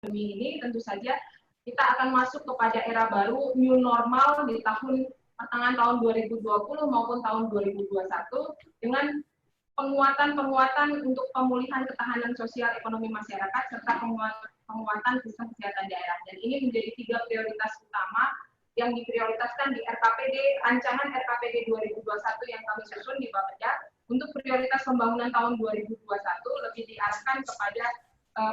ini tentu saja kita akan masuk kepada era baru new normal di pertengahan tahun 2020 maupun tahun 2021 dengan penguatan untuk pemulihan ketahanan sosial ekonomi masyarakat serta penguatan sistem kesehatan daerah. Dan ini menjadi 3 prioritas utama yang diprioritaskan di rancangan RKPD 2021 yang kami susun di Bapeda. Untuk prioritas pembangunan tahun 2021 lebih diarahkan kepada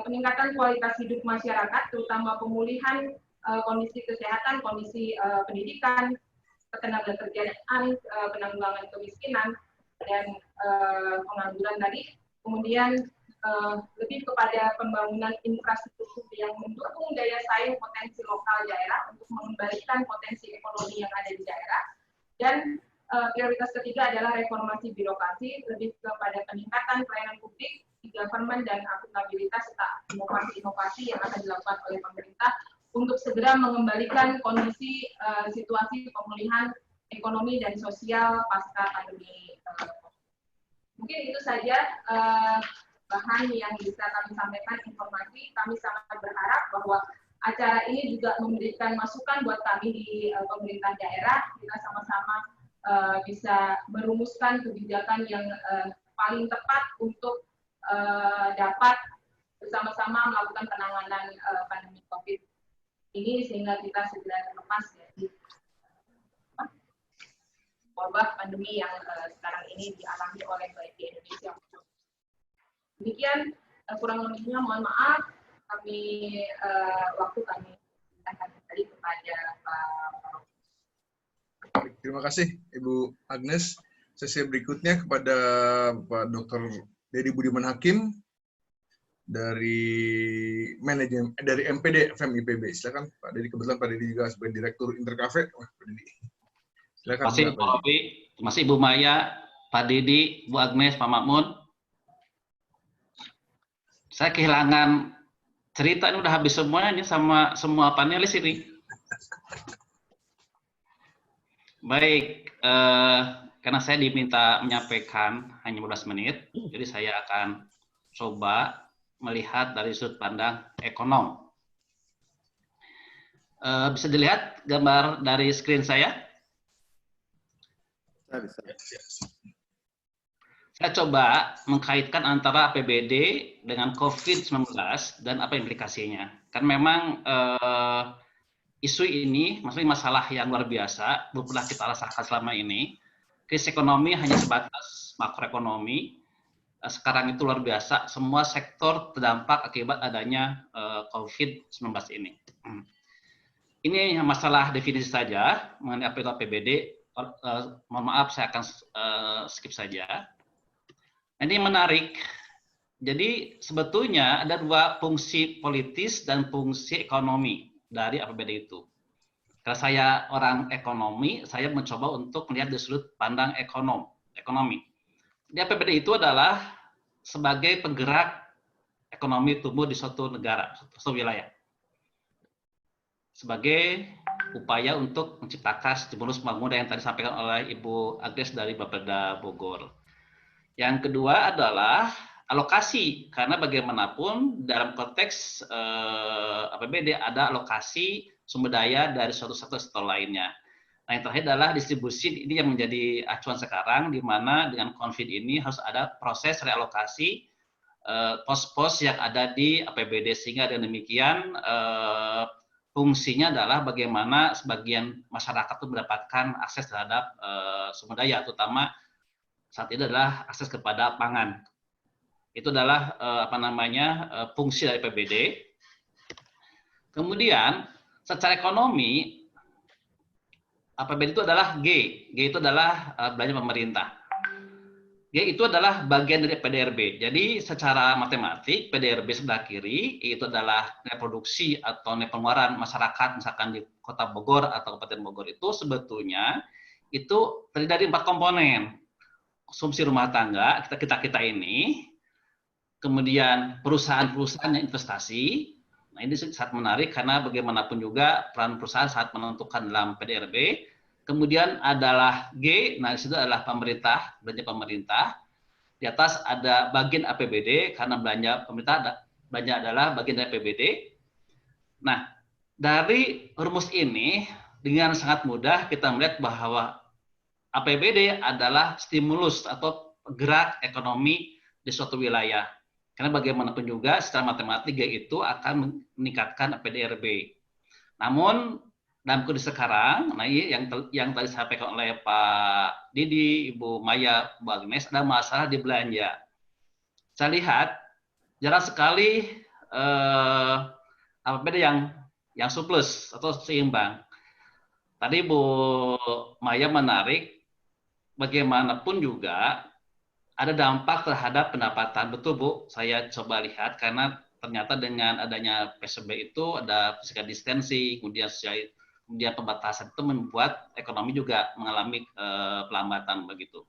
peningkatan kualitas hidup masyarakat, terutama pemulihan kondisi kesehatan, kondisi pendidikan, ketenagakerjaan, penanggulangan kemiskinan, dan pengangguran tadi. Kemudian lebih kepada pembangunan infrastruktur yang mendukung daya saing potensi lokal daerah untuk mengembalikan potensi ekonomi yang ada di daerah. Dan prioritas ketiga adalah reformasi birokrasi, lebih kepada peningkatan pelayanan publik, government, dan akuntabilitas serta inovasi-inovasi yang akan dilakukan oleh pemerintah untuk segera mengembalikan kondisi situasi pemulihan ekonomi dan sosial pasca pandemi. Mungkin itu saja bahan yang bisa kami sampaikan, informasi. Kami sangat berharap bahwa acara ini juga memberikan masukan buat kami di pemerintah daerah. Kita sama-sama bisa merumuskan kebijakan yang paling tepat untuk dapat bersama-sama melakukan penanganan pandemi COVID ini sehingga kita segera terlepas dari wabah pandemi yang sekarang ini dialami oleh baik di Indonesia. Demikian kurang lebihnya, mohon maaf. Waktu kami akan kembali kepada Pak. Terima kasih Ibu Agnes. Sesi berikutnya kepada Pak Dr. Dedi Budiman Hakim dari manajemen dari MPD FM IPB. Silakan Pak Dedi. Kebetulan Pak Dedi juga sebagai Direktur Intercafe. Wah, Pak Dedi. Silakan. Terima kasih Pak Robi, terima kasih Ibu Maya, Pak Dedi, Bu Agnes, Pak Makmun. Saya kehilangan cerita, ini udah habis semuanya nih sama semua panelis ini. Baik, karena saya diminta menyampaikan hanya 15 menit, jadi saya akan coba melihat dari sudut pandang ekonom. Bisa dilihat gambar dari screen saya? Saya coba mengkaitkan antara APBD dengan COVID-19 dan apa implikasinya. Kan memang isu ini, maksudnya masalah yang luar biasa, belum pernah kita rasakan selama ini. Krisis ekonomi hanya sebatas makroekonomi. Sekarang itu luar biasa, semua sektor terdampak akibat adanya COVID-19 ini. Ini masalah definisi saja mengenai apa itu APBD. Mohon maaf, saya akan skip saja. Ini menarik. Jadi sebetulnya ada 2 fungsi politis dan fungsi ekonomi dari APBD itu. Karena saya orang ekonomi, saya mencoba untuk melihat dari sudut pandang ekonomi. Di APBD itu adalah sebagai penggerak ekonomi tumbuh di suatu negara, suatu wilayah. Sebagai upaya untuk menciptakan stimulus pembangunan yang tadi disampaikan oleh Ibu Agnes dari Bapeda Bogor. Yang kedua adalah alokasi, karena bagaimanapun dalam konteks APBD ada alokasi sumber daya dari suatu sektor lainnya. Nah, yang terakhir adalah distribusi, ini yang menjadi acuan sekarang, di mana dengan COVID ini harus ada proses realokasi pos-pos yang ada di APBD, sehingga dengan demikian fungsinya adalah bagaimana sebagian masyarakat itu mendapatkan akses terhadap sumber daya, terutama saat ini adalah akses kepada pangan. Itu adalah fungsi dari APBD. Kemudian secara ekonomi APBD itu adalah G itu adalah belanja pemerintah. G itu adalah bagian dari PDRB. Jadi secara matematik PDRB sebelah kiri itu adalah nilai produksi atau nilai pengeluaran masyarakat, misalkan di Kota Bogor atau Kabupaten Bogor itu sebetulnya itu terdiri dari 4 komponen. Konsumsi rumah tangga kita ini, kemudian perusahaan-perusahaan yang investasi. Nah, ini sangat menarik karena bagaimanapun juga peran perusahaan sangat menentukan dalam PDRB. Kemudian adalah G, nah di situ adalah pemerintah, belanja pemerintah. Di atas ada bagian APBD karena belanja pemerintah belanja adalah bagian dari APBD. Nah, dari rumus ini dengan sangat mudah kita melihat bahwa APBD adalah stimulus atau gerak ekonomi di suatu wilayah. Karena bagaimanapun juga secara matematika itu akan meningkatkan APDRB. Namun dalam kondisi sekarang, nah ini yang tadi disampaikan oleh Pak Didi, Ibu Maya, Bu Agnes, ada masalah di belanja. Saya lihat jarang sekali APBD yang surplus atau seimbang. Tadi Bu Maya menarik, bagaimanapun juga ada dampak terhadap pendapatan. Betul Bu, saya coba lihat karena ternyata dengan adanya PSBB itu ada physical distancing, kemudian pembatasan itu membuat ekonomi juga mengalami pelambatan begitu.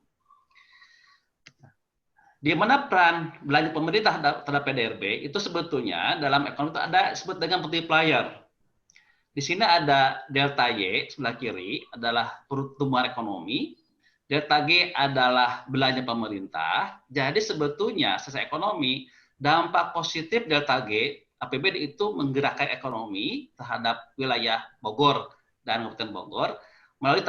Di mana peran belanja pemerintah terhadap PDRB itu sebetulnya dalam ekonomi itu ada disebut dengan multiplier. Di sini ada delta Y sebelah kiri adalah pertumbuhan ekonomi, delta G adalah belanja pemerintah. Jadi sebetulnya secara ekonomi dampak positif delta G APBD itu menggerakkan ekonomi terhadap wilayah Bogor dan Kabupaten Bogor melalui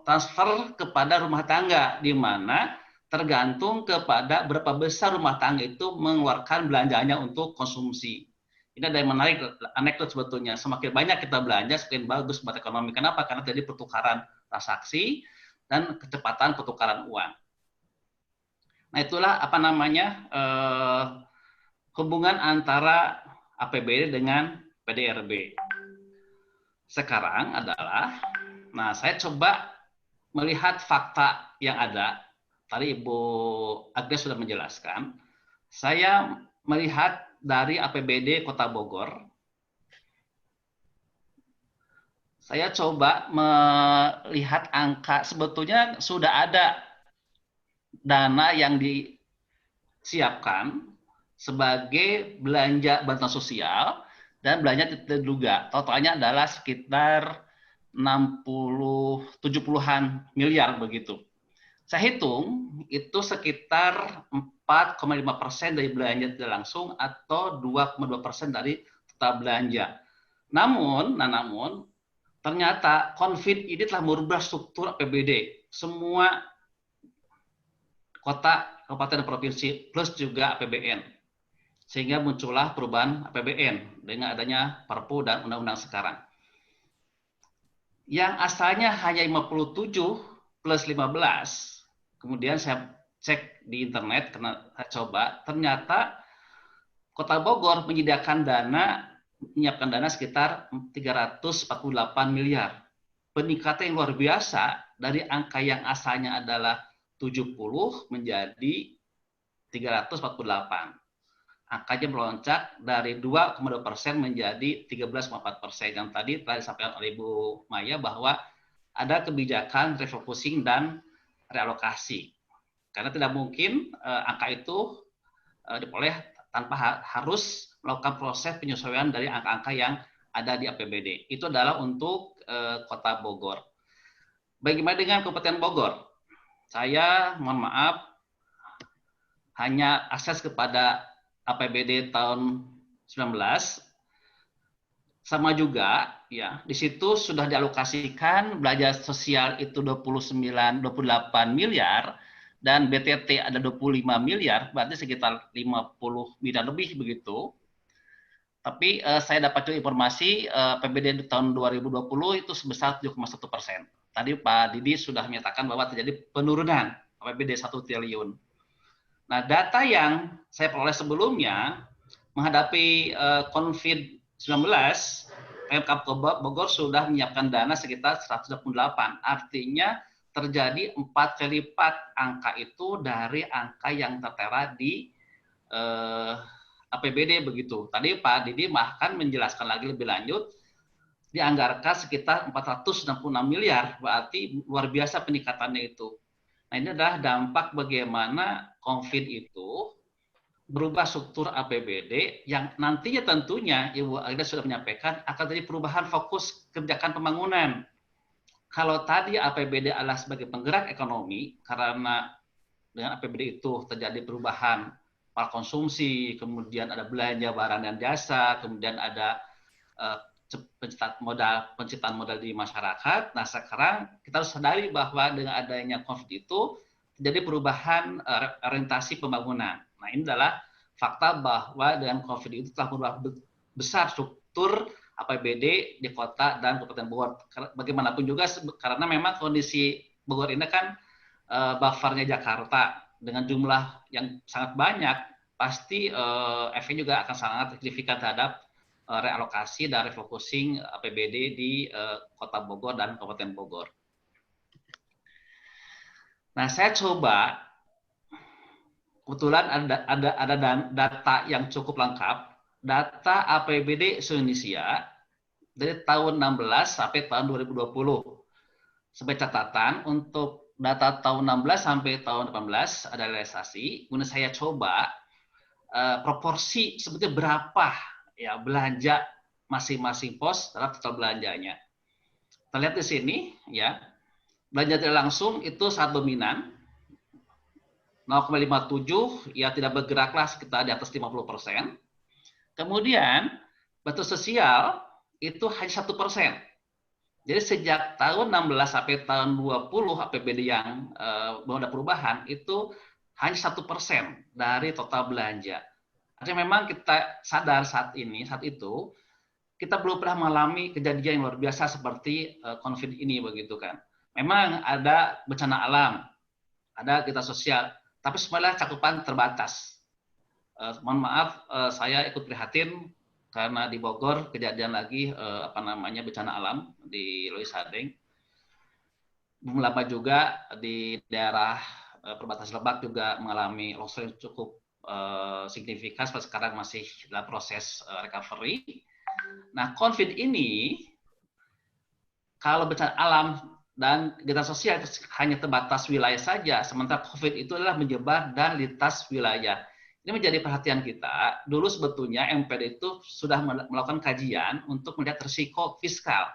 transfer kepada rumah tangga, di mana tergantung kepada berapa besar rumah tangga itu mengeluarkan belanjanya untuk konsumsi. Ini ada yang menarik, anekdot sebetulnya. Semakin banyak kita belanja, semakin bagus buat ekonomi. Kenapa? Karena terjadi pertukaran transaksi dan kecepatan pertukaran uang. Nah itulah apa namanya hubungan antara APBD dengan PDRB. Sekarang adalah, nah saya coba melihat fakta yang ada. Tadi Ibu Agnes sudah menjelaskan. Saya melihat dari APBD Kota Bogor. Saya coba melihat angka, sebetulnya sudah ada dana yang disiapkan sebagai belanja bantuan sosial dan belanja tidak terduga. Totalnya adalah sekitar 70-an miliar begitu. Saya hitung itu sekitar 4,5% dari belanja tidak langsung atau 2,2% dari total belanja. Namun ternyata COVID ini telah merubah struktur APBD. Semua kota, kabupaten, dan provinsi plus juga APBN. Sehingga muncullah perubahan APBN dengan adanya Perpu dan undang-undang sekarang. Yang asalnya hanya 57 plus 15, kemudian saya cek di internet karena saya coba, ternyata Kota Bogor menyiapkan dana sekitar 348 miliar. Peningkatan yang luar biasa dari angka yang asalnya adalah 70 menjadi 348. Angkanya melonjak dari 2,2% menjadi 13,4%. Yang tadi telah disampaikan oleh Ibu Maya bahwa ada kebijakan refocusing dan realokasi. Karena tidak mungkin angka itu diperoleh tanpa harus melakukan proses penyesuaian dari angka-angka yang ada di APBD. Itu adalah untuk Kota Bogor. Bagaimana dengan Kabupaten Bogor? Saya mohon maaf hanya akses kepada APBD tahun 19. Sama juga ya, di situ sudah dialokasikan belanja sosial itu 28 miliar dan BTT ada 25 miliar, berarti sekitar 50 miliar lebih begitu. Tapi saya dapat juga informasi APBD di tahun 2020 itu sebesar 7,1%. Tadi Pak Didi sudah menyatakan bahwa terjadi penurunan APBD 1 triliun. Nah, data yang saya peroleh sebelumnya menghadapi COVID-19, Pemkab Bogor sudah menyiapkan dana sekitar 128. Artinya terjadi 4 kali lipat angka itu dari angka yang tertera di APBD begitu. Tadi Pak Didi bahkan menjelaskan lagi lebih lanjut, dianggarkan sekitar 466 miliar, berarti luar biasa peningkatannya itu. Nah, ini adalah dampak bagaimana COVID itu berubah struktur APBD yang nantinya tentunya Ibu Agnes sudah menyampaikan akan terjadi perubahan fokus kebijakan pembangunan. Kalau tadi APBD adalah sebagai penggerak ekonomi, karena dengan APBD itu terjadi perubahan pola konsumsi, kemudian ada belanja barang dan jasa, kemudian ada penciptaan modal di masyarakat. Nah, sekarang kita harus sadari bahwa dengan adanya COVID itu terjadi perubahan orientasi pembangunan. Nah, ini adalah fakta bahwa dengan COVID itu telah berubah besar struktur APBD di kota dan Kabupaten Bogor. Bagaimanapun juga karena memang kondisi Bogor ini kan buffernya Jakarta dengan jumlah yang sangat banyak, pasti efeknya juga akan sangat signifikan terhadap realokasi dan refocusing APBD di Kota Bogor dan Kabupaten Bogor. Nah, saya coba kebetulan ada data yang cukup lengkap, data APBD se-Indonesia dari tahun 16 sampai tahun 2020. Sebagai catatan, untuk data tahun 16 sampai tahun 18 ada realisasi. Kemudian saya coba proporsi sebetulnya berapa ya belanja masing-masing pos terhadap total belanjanya. Kita lihat di sini ya, belanja tidak langsung itu sangat dominan, 0,57 ya tidak bergeraklah sekitar di atas 50%. Kemudian bantuan sosial itu hanya 1%. Jadi sejak tahun 16 sampai tahun 20 APBD yang belum ada perubahan itu hanya 1% dari total belanja. Artinya memang kita sadar saat itu kita belum pernah mengalami kejadian yang luar biasa seperti COVID ini begitu kan. Memang ada bencana alam, ada kita sosial, tapi semuanya cakupan terbatas. Mohon maaf, saya ikut prihatin karena di Bogor kejadian lagi bencana alam di Loisadeng. Belum lama juga di daerah perbatasan Lebak juga mengalami longsor yang cukup signifikan, sampai sekarang masih dalam proses recovery. Nah, COVID ini kalau bencana alam dan kegiatan sosial itu hanya terbatas wilayah saja, sementara COVID itu adalah menyebar dan lintas wilayah. Ini menjadi perhatian kita. Dulu sebetulnya MPD itu sudah melakukan kajian untuk melihat risiko fiskal.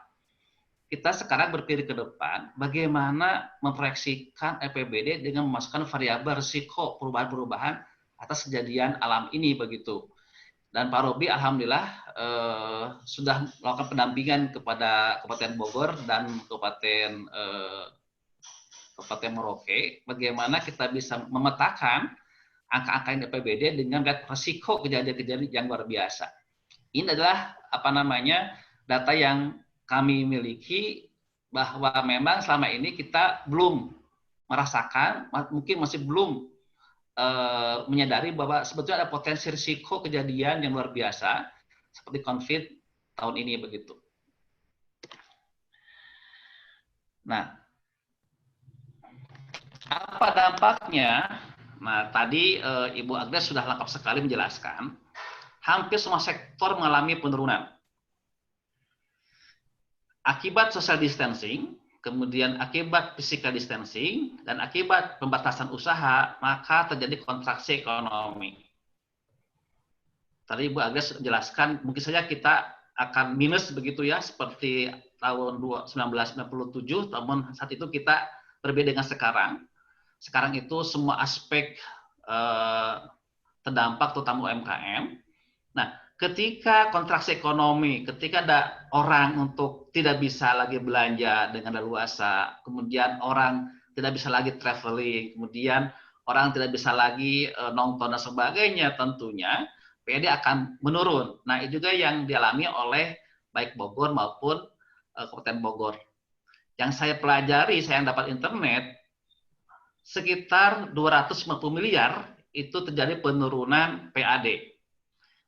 Kita sekarang berpikir ke depan, bagaimana memproyeksikan APBD dengan memasukkan variabel risiko perubahan-perubahan atas kejadian alam ini begitu. Dan Pak Robi alhamdulillah sudah melakukan pendampingan kepada Kabupaten Bogor dan Kabupaten Merauke, bagaimana kita bisa memetakan angka-angka APBD dengan risiko kejadian-kejadian yang luar biasa. Ini adalah data yang kami miliki bahwa memang selama ini kita belum merasakan, mungkin masih belum menyadari bahwa sebetulnya ada potensi risiko kejadian yang luar biasa seperti COVID tahun ini begitu. Nah, apa dampaknya? Nah, tadi Ibu Agnes sudah lengkap sekali menjelaskan. Hampir semua sektor mengalami penurunan. Akibat social distancing, kemudian akibat physical distancing, dan akibat pembatasan usaha, maka terjadi kontraksi ekonomi. Tadi Ibu Agnes jelaskan, mungkin saja kita akan minus begitu ya, seperti tahun 1997, namun saat itu kita berbeda dengan sekarang. Sekarang itu semua aspek terdampak, terutama UMKM. Nah, ketika kontraksi ekonomi, ketika ada orang untuk tidak bisa lagi belanja dengan leluasa, kemudian orang tidak bisa lagi traveling, kemudian orang tidak bisa lagi nonton dan sebagainya, tentunya PAD akan menurun. Nah, itu juga yang dialami oleh baik Bogor maupun Kabupaten Bogor. Yang saya pelajari, saya yang dapat internet, sekitar 250 miliar itu terjadi penurunan PAD.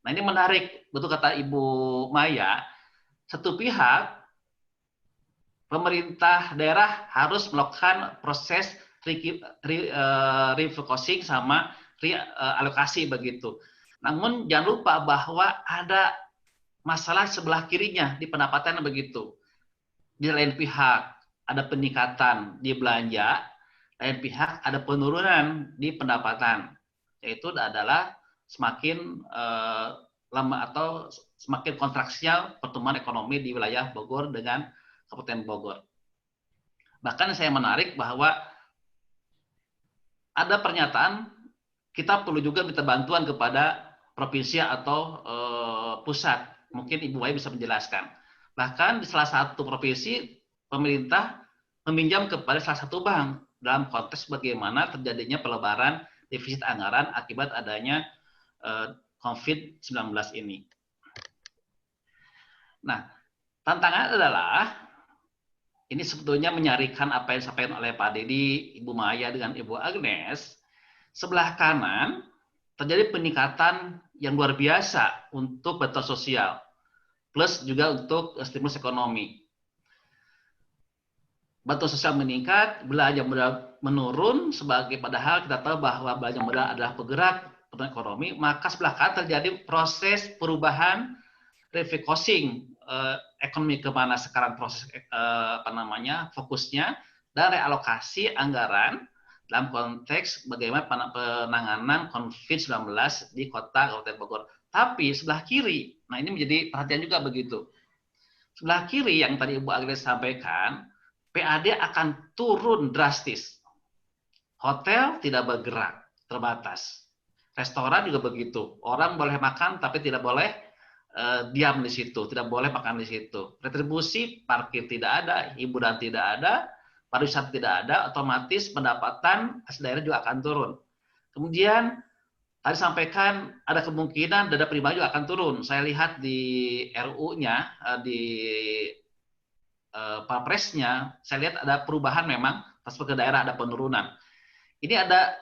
Nah, ini menarik, betul kata Ibu Maya, satu pihak pemerintah daerah harus melakukan proses refocusing sama realokasi begitu. Namun jangan lupa bahwa ada masalah sebelah kirinya di pendapatan begitu. Di lain pihak ada peningkatan di belanja, lain pihak ada penurunan di pendapatan. Yaitu adalah semakin lama atau semakin kontraksial pertumbuhan ekonomi di wilayah Bogor dengan Kabupaten Bogor. Bahkan saya menarik bahwa ada pernyataan kita perlu juga minta bantuan kepada provinsi atau pusat. Mungkin Ibu Wai bisa menjelaskan. Bahkan di salah satu provinsi, pemerintah meminjam kepada salah satu bank dalam konteks bagaimana terjadinya pelebaran defisit anggaran akibat adanya COVID-19 ini. Nah, tantangan adalah ini sebetulnya menyarikan apa yang disampaikan oleh Pak Dedi, Ibu Maya dengan Ibu Agnes. Sebelah kanan terjadi peningkatan yang luar biasa untuk bantuan sosial, plus juga untuk stimulus ekonomi. Bantuan sosial meningkat, belanja modal menurun, sebagai padahal kita tahu bahwa belanja modal adalah penggerak pertumbuhan ekonomi, maka sebelah kanan terjadi proses perubahan refocusing ekonomi kemana sekarang proses fokusnya, dan realokasi anggaran dalam konteks bagaimana penanganan COVID-19 di kota Kabupaten Bogor. Tapi sebelah kiri, nah ini menjadi perhatian juga begitu. Sebelah kiri yang tadi Ibu Agnes sampaikan, PAD akan turun drastis. Hotel tidak bergerak, terbatas. Restoran juga begitu. Orang boleh makan tapi tidak boleh diam di situ, tidak boleh makan di situ. Retribusi parkir tidak ada, hiburan tidak ada, pariwisata tidak ada, otomatis pendapatan asli daerah juga akan turun. Kemudian tadi sampaikan ada kemungkinan dana pribadi juga akan turun. Saya lihat di RU-nya, di Perpresnya, saya lihat ada perubahan memang, transfer ke daerah ada penurunan. Ini ada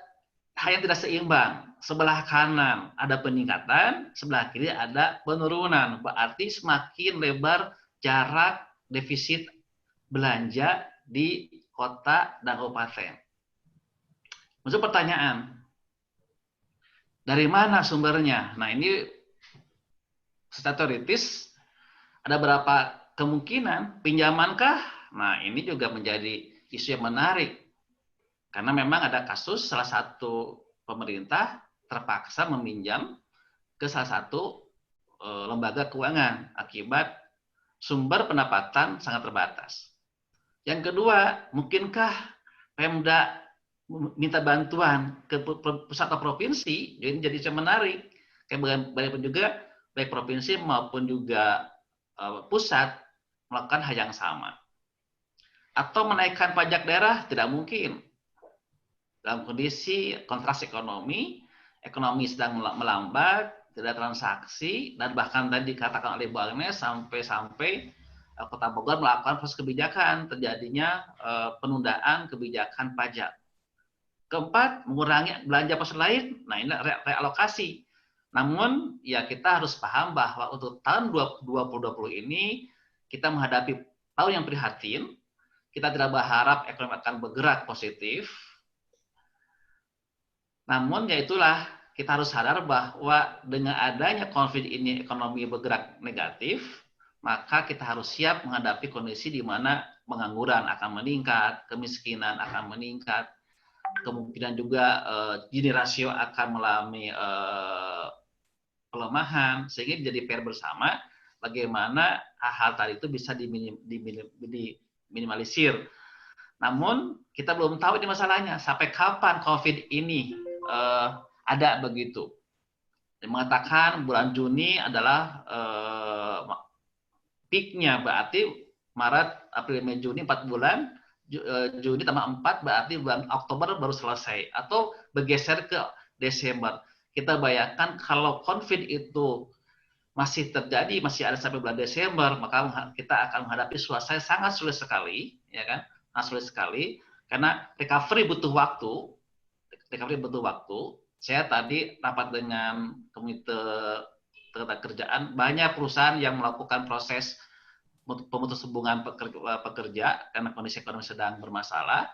hal yang tidak seimbang. Sebelah kanan ada peningkatan, sebelah kiri ada penurunan. Berarti semakin lebar jarak defisit belanja di kota dan kabupaten. Maksud pertanyaan, dari mana sumbernya? Nah ini secara teoritis ada berapa kemungkinan, pinjamankah? Nah ini juga menjadi isu yang menarik. Karena memang ada kasus salah satu pemerintah terpaksa meminjam ke salah satu lembaga keuangan akibat sumber pendapatan sangat terbatas. Yang kedua, mungkinkah Pemda minta bantuan ke pusat atau provinsi? Jadi menarik. Kayak bagaimanapun juga, baik provinsi maupun juga pusat melakukan hal yang sama. Atau menaikkan pajak daerah tidak mungkin. Dalam kondisi kontraksi ekonomi sedang melambat, tidak transaksi, dan bahkan tadi dikatakan oleh Bu Agnes sampai Kota Bogor melakukan proses kebijakan terjadinya penundaan kebijakan pajak. Keempat, mengurangi belanja pos lain. Nah ini realokasi. Namun ya kita harus paham bahwa untuk tahun 2020 ini kita menghadapi tahun yang prihatin. Kita tidak berharap ekonomi akan bergerak positif. Namun ya itulah, kita harus sadar bahwa dengan adanya COVID ini ekonomi bergerak negatif, maka kita harus siap menghadapi kondisi di mana pengangguran akan meningkat, kemiskinan akan meningkat, kemungkinan juga Gini rasio akan mengalami pelemahan, sehingga menjadi PR bersama bagaimana hal-hal tadi itu bisa diminimalisir. Namun kita belum tahu ini masalahnya, sampai kapan COVID ini ada begitu. Dia mengatakan bulan Juni adalah peak-nya, berarti Maret, April, Mei, Juni 4 bulan, Juni tambah 4 berarti bulan Oktober baru selesai, atau bergeser ke Desember. Kita bayangkan kalau COVID itu masih terjadi, masih ada sampai bulan Desember, maka kita akan menghadapi suasana sangat sulit sekali, ya kan? Sangat sulit sekali, karena recovery butuh waktu. Saya tadi rapat dengan komite kerjaan, banyak perusahaan yang melakukan proses pemutus hubungan pekerja karena kondisi ekonomi sedang bermasalah,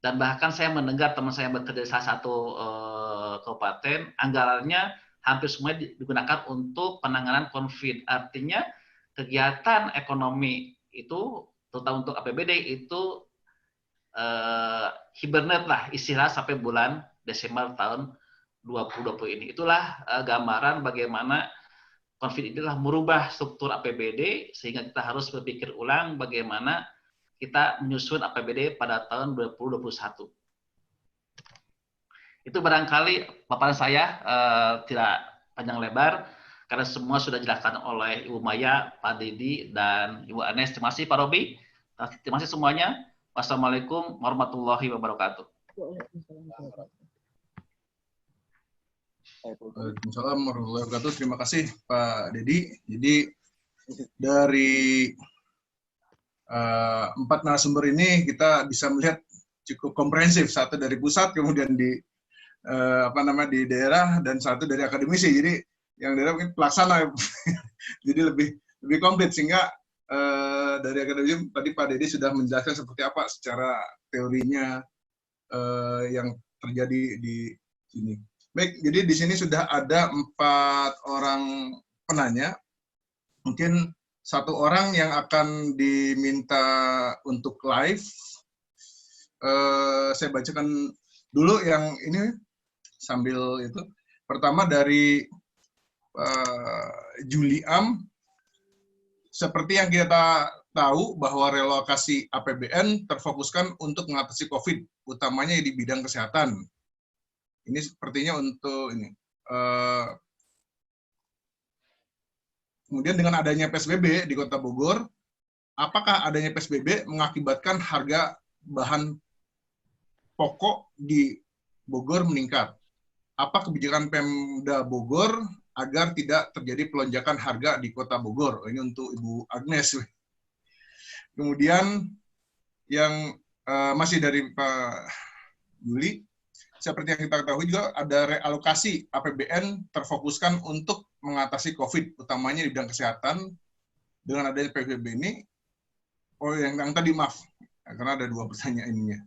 dan bahkan saya mendengar teman saya yang bekerja di salah satu kabupaten, anggarannya hampir semua digunakan untuk penanganan COVID. Artinya kegiatan ekonomi itu, terutama untuk APBD itu hibernate lah istilah sampai bulan Desember tahun 2020 ini. Itulah gambaran bagaimana COVID inilah merubah struktur APBD, sehingga kita harus berpikir ulang bagaimana kita menyusun APBD pada tahun 2021. Itu barangkali paparan saya, tidak panjang lebar. karena semua sudah dijelaskan oleh Ibu Maya, Pak Didi, dan Ibu Agnes. Terima kasih Pak Robi. Terima kasih semuanya. Wassalamualaikum warahmatullahi wabarakatuh. Waalaikumsalam warahmatullahi wabarakatuh. Terima kasih Pak Dedi. Jadi dari 4 narasumber ini kita bisa melihat cukup komprehensif. Satu dari pusat, kemudian di di daerah, dan satu dari akademisi. Jadi yang daerah mungkin pelaksana, jadi lebih komplit, sehingga dari akademisi tadi Pak Dedi sudah menjelaskan seperti apa secara teorinya yang terjadi di sini. Baik, jadi di sini sudah ada 4 orang penanya. Mungkin 1 orang yang akan diminta untuk live. Saya bacakan dulu yang ini sambil itu. Pertama dari Juliam. Seperti yang kita tahu bahwa relokasi APBN terfokuskan untuk mengatasi COVID, utamanya di bidang kesehatan. Ini sepertinya untuk ini. Kemudian dengan adanya PSBB di Kota Bogor, apakah adanya PSBB mengakibatkan harga bahan pokok di Bogor meningkat? Apa kebijakan Pemda Bogor agar tidak terjadi pelonjakan harga di Kota Bogor? Ini untuk Ibu Agnes. Kemudian yang masih dari Pak Juli, seperti yang kita ketahui juga ada realokasi APBN terfokuskan untuk mengatasi COVID, utamanya di bidang kesehatan. Dengan adanya PSBB ini, yang tadi maaf, karena ada 2 pertanyaan ininya.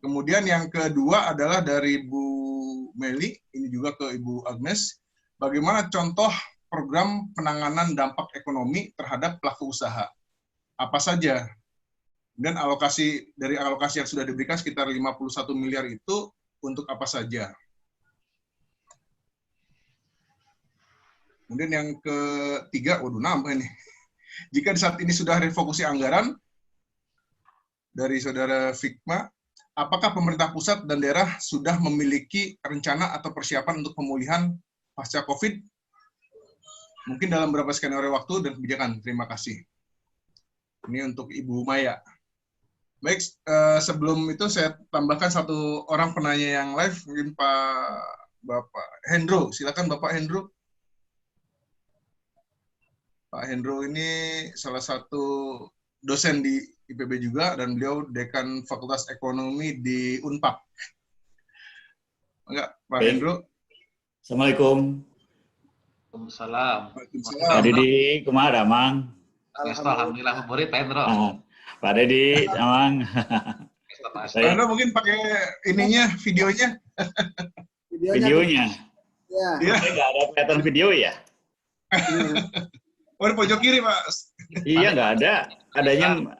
Kemudian yang kedua adalah dari Bu Meli, ini juga ke Ibu Agnes. Bagaimana contoh program penanganan dampak ekonomi terhadap pelaku usaha? Apa saja? Dan dari alokasi yang sudah diberikan sekitar 51 miliar itu untuk apa saja? Kemudian yang ketiga, waduh nambah ini. Jika saat ini sudah refokusi anggaran dari Saudara Fikma, apakah pemerintah pusat dan daerah sudah memiliki rencana atau persiapan untuk pemulihan pasca COVID? Mungkin dalam beberapa skenario waktu dan kebijakan. Terima kasih. Ini untuk Ibu Maya. Baik, sebelum itu saya tambahkan 1 orang penanya yang live, mungkin Bapak Hendro. Silakan Bapak Hendro. Pak Hendro ini salah satu dosen di IPB juga, dan beliau Dekan Fakultas Ekonomi di Unpad. Enggak, Pak Hendro. Assalamualaikum. Waalaikumsalam. Pak Didi, kumaha Mang? Alhamdulillah, murid Pak Hendro. Pak Didi, Mang. Pak Hendro mungkin pakai ininya, videonya. Videonya? Iya. Saya nggak ada kelihatan video ya? Oh, di pojok kiri, Pak. Iya, nggak ada. Adanya,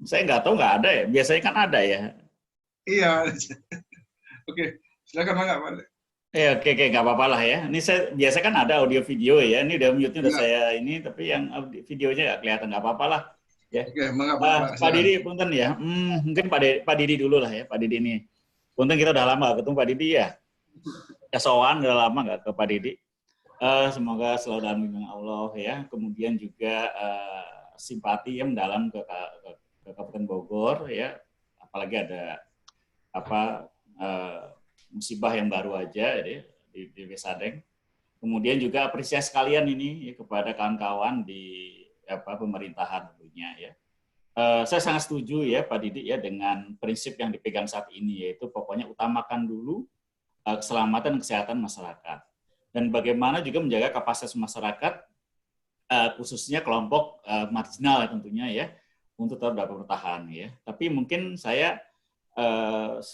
saya nggak tahu, nggak ada ya. Biasanya kan ada ya. Iya. Oke, silakan Pak. Oke, nggak apa-apa lah ya. Ini saya biasa kan ada audio video ya. Ini udah mute-nya udah saya ini, tapi yang videonya nggak kelihatan, nggak apa-apa lah. Ya. Oke, mengapa, Pak Didi, punten ya. Mungkin Pak Didi dulu lah ya, Pak Didi ini. Punten kita udah lama ketemu Pak Didi ya. Sowan udah lama nggak ke Pak Didi. Semoga selalu dalam lindungan Allah ya. Kemudian juga simpati yang mendalam ke Kabupaten Bogor ya. Apalagi ada musibah yang baru aja ya, di Wesadeng. Kemudian juga apresiasi sekalian ini ya, kepada kawan-kawan di pemerintahan tentunya ya. Saya sangat setuju ya Pak Didi ya dengan prinsip yang dipegang saat ini, yaitu pokoknya utamakan dulu keselamatan dan kesehatan masyarakat. Dan bagaimana juga menjaga kapasitas masyarakat, khususnya kelompok marginal tentunya ya, untuk tetap dapat bertahan ya. Tapi mungkin saya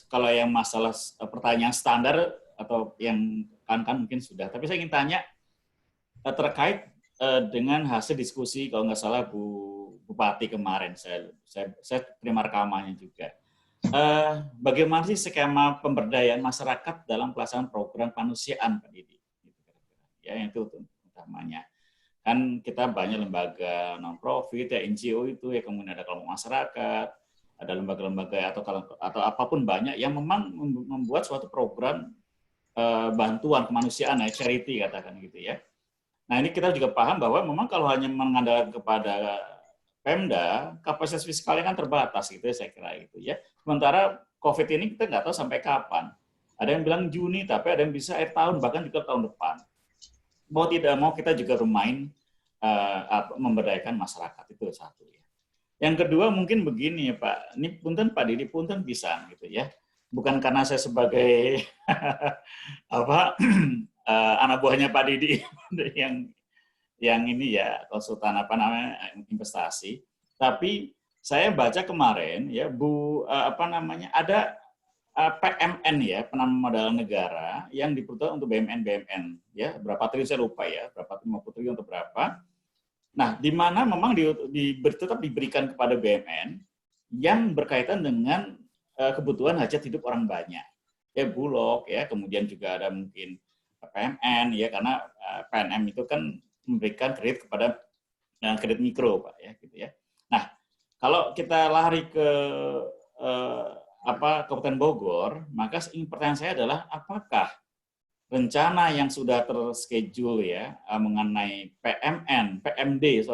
kalau yang masalah pertanyaan standar atau yang kan mungkin sudah. Tapi saya ingin tanya terkait dengan hasil diskusi kalau nggak salah Bu Bupati kemarin, saya terima rekamannya juga. Bagaimana sih skema pemberdayaan masyarakat dalam pelaksanaan program kemanusiaan Pak Didi? Ya, yang itu utamanya. Kan kita banyak lembaga non-profit, ya NGO itu, ya kemudian ada kelompok masyarakat, ada lembaga-lembaga atau apapun banyak yang memang membuat suatu program bantuan kemanusiaan, ya, charity katakan gitu ya. Nah, ini kita juga paham bahwa memang kalau hanya mengandalkan kepada Pemda, kapasitas fiskalnya kan terbatas gitu ya, saya kira itu ya. Sementara COVID ini kita nggak tahu sampai kapan. Ada yang bilang Juni, tapi ada yang bisa akhir tahun, bahkan juga tahun depan. Mau tidak mau kita juga bermain memberdayakan masyarakat, itu satu ya. Yang kedua mungkin begini ya Pak, ini punten Pak Didi, punten bisa gitu ya. Bukan karena saya sebagai anak buahnya Pak Didi yang ini ya konsultan investasi, tapi saya baca kemarin ya ada PMN ya, penanaman modal negara yang diperuntukkan untuk BMN ya, berapa triliun saya lupa ya, berapa 50 triliun untuk berapa. Nah, di mana memang tetap diberikan kepada BMN yang berkaitan dengan kebutuhan hajat hidup orang banyak. Ya Bulog ya, kemudian juga ada mungkin PMN ya, karena PNM itu kan memberikan kredit kepada kredit mikro Pak ya gitu ya. Nah, kalau kita lari ke Kabupaten Bogor, maka pertanyaan saya adalah apakah rencana yang sudah terschedule ya mengenai PMD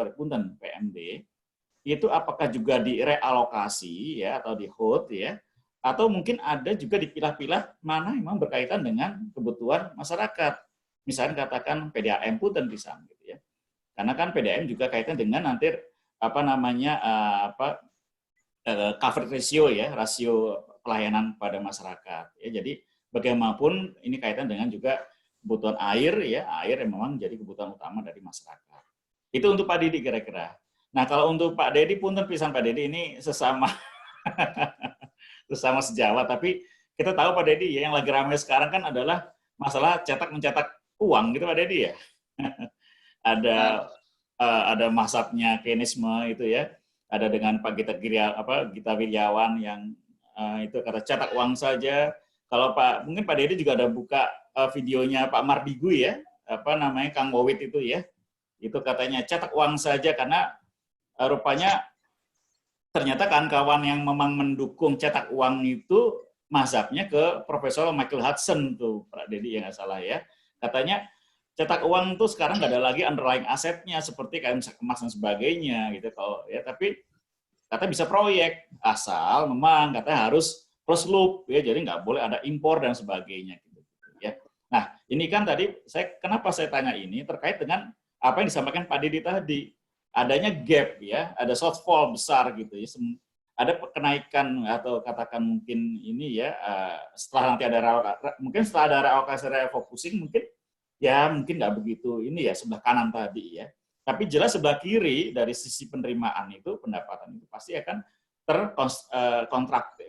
itu apakah juga direalokasi ya atau di hold ya, atau mungkin ada juga dipilah-pilah mana memang berkaitan dengan kebutuhan masyarakat. Misalnya katakan PDAM punten bisa gitu ya. Karena kan PDAM juga kaitan dengan nanti coverage ratio ya, rasio pelayanan pada masyarakat. Ya, jadi bagaimanapun ini kaitan dengan juga kebutuhan air ya, air yang memang jadi kebutuhan utama dari masyarakat. Itu untuk Pak Didi kira-kira. Nah, kalau untuk Pak Dedi punten pisan Pak Dedi ini sesama sesama sejawat, tapi kita tahu Pak Dedi ya yang lagi ramai sekarang kan adalah masalah cetak-mencetak uang gitu Pak Dedi ya. Ada masabnya Keynesme itu ya. Ada dengan Pak Gita Wirjawan yang itu kata cetak uang saja. Kalau mungkin Pak Dedi juga ada buka videonya Pak Mardigu ya, Kang Wowit itu ya. Itu katanya cetak uang saja karena rupanya ternyata kawan-kawan yang memang mendukung cetak uang itu mazhabnya ke Profesor Michael Hudson tuh Pak Dedi yang nggak salah ya. Katanya cetak uang itu sekarang nggak ada lagi underlying asetnya seperti kayak emas dan sebagainya gitu kalau ya, tapi katanya bisa proyek asal memang katanya harus closed loop ya, jadi nggak boleh ada impor dan sebagainya gitu ya. Nah ini kan tadi kenapa saya tanya ini terkait dengan apa yang disampaikan Pak Didi tadi, adanya gap ya, ada shortfall besar gitu ya, ada kenaikan atau katakan mungkin ini ya setelah nanti ada realokasi refocusing mungkin ya mungkin nggak begitu ini ya sebelah kanan tadi ya. Tapi jelas sebelah kiri dari sisi penerimaan itu, pendapatan itu pasti akan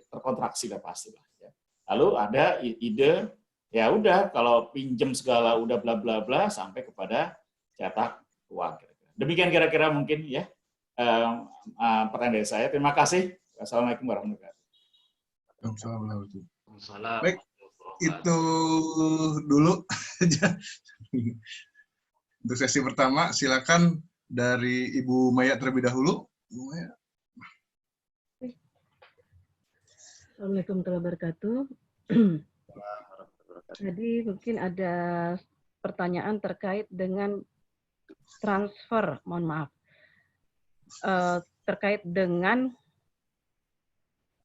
terkontraksi lah pasti lah. Ya. Lalu ada ide, ya udah kalau pinjem segala udah bla bla bla sampai kepada cetak uang. Demikian kira-kira mungkin ya pertanyaan dari saya. Terima kasih. Assalamualaikum warahmatullahi Wabarakatuh. Salam. Baik, itu dulu untuk sesi pertama. Silakan dari Ibu Maya terlebih dahulu. Ibu Maya. Assalamualaikum warahmatullahi wabarakatuh. Jadi mungkin ada pertanyaan terkait dengan transfer, mohon maaf, terkait dengan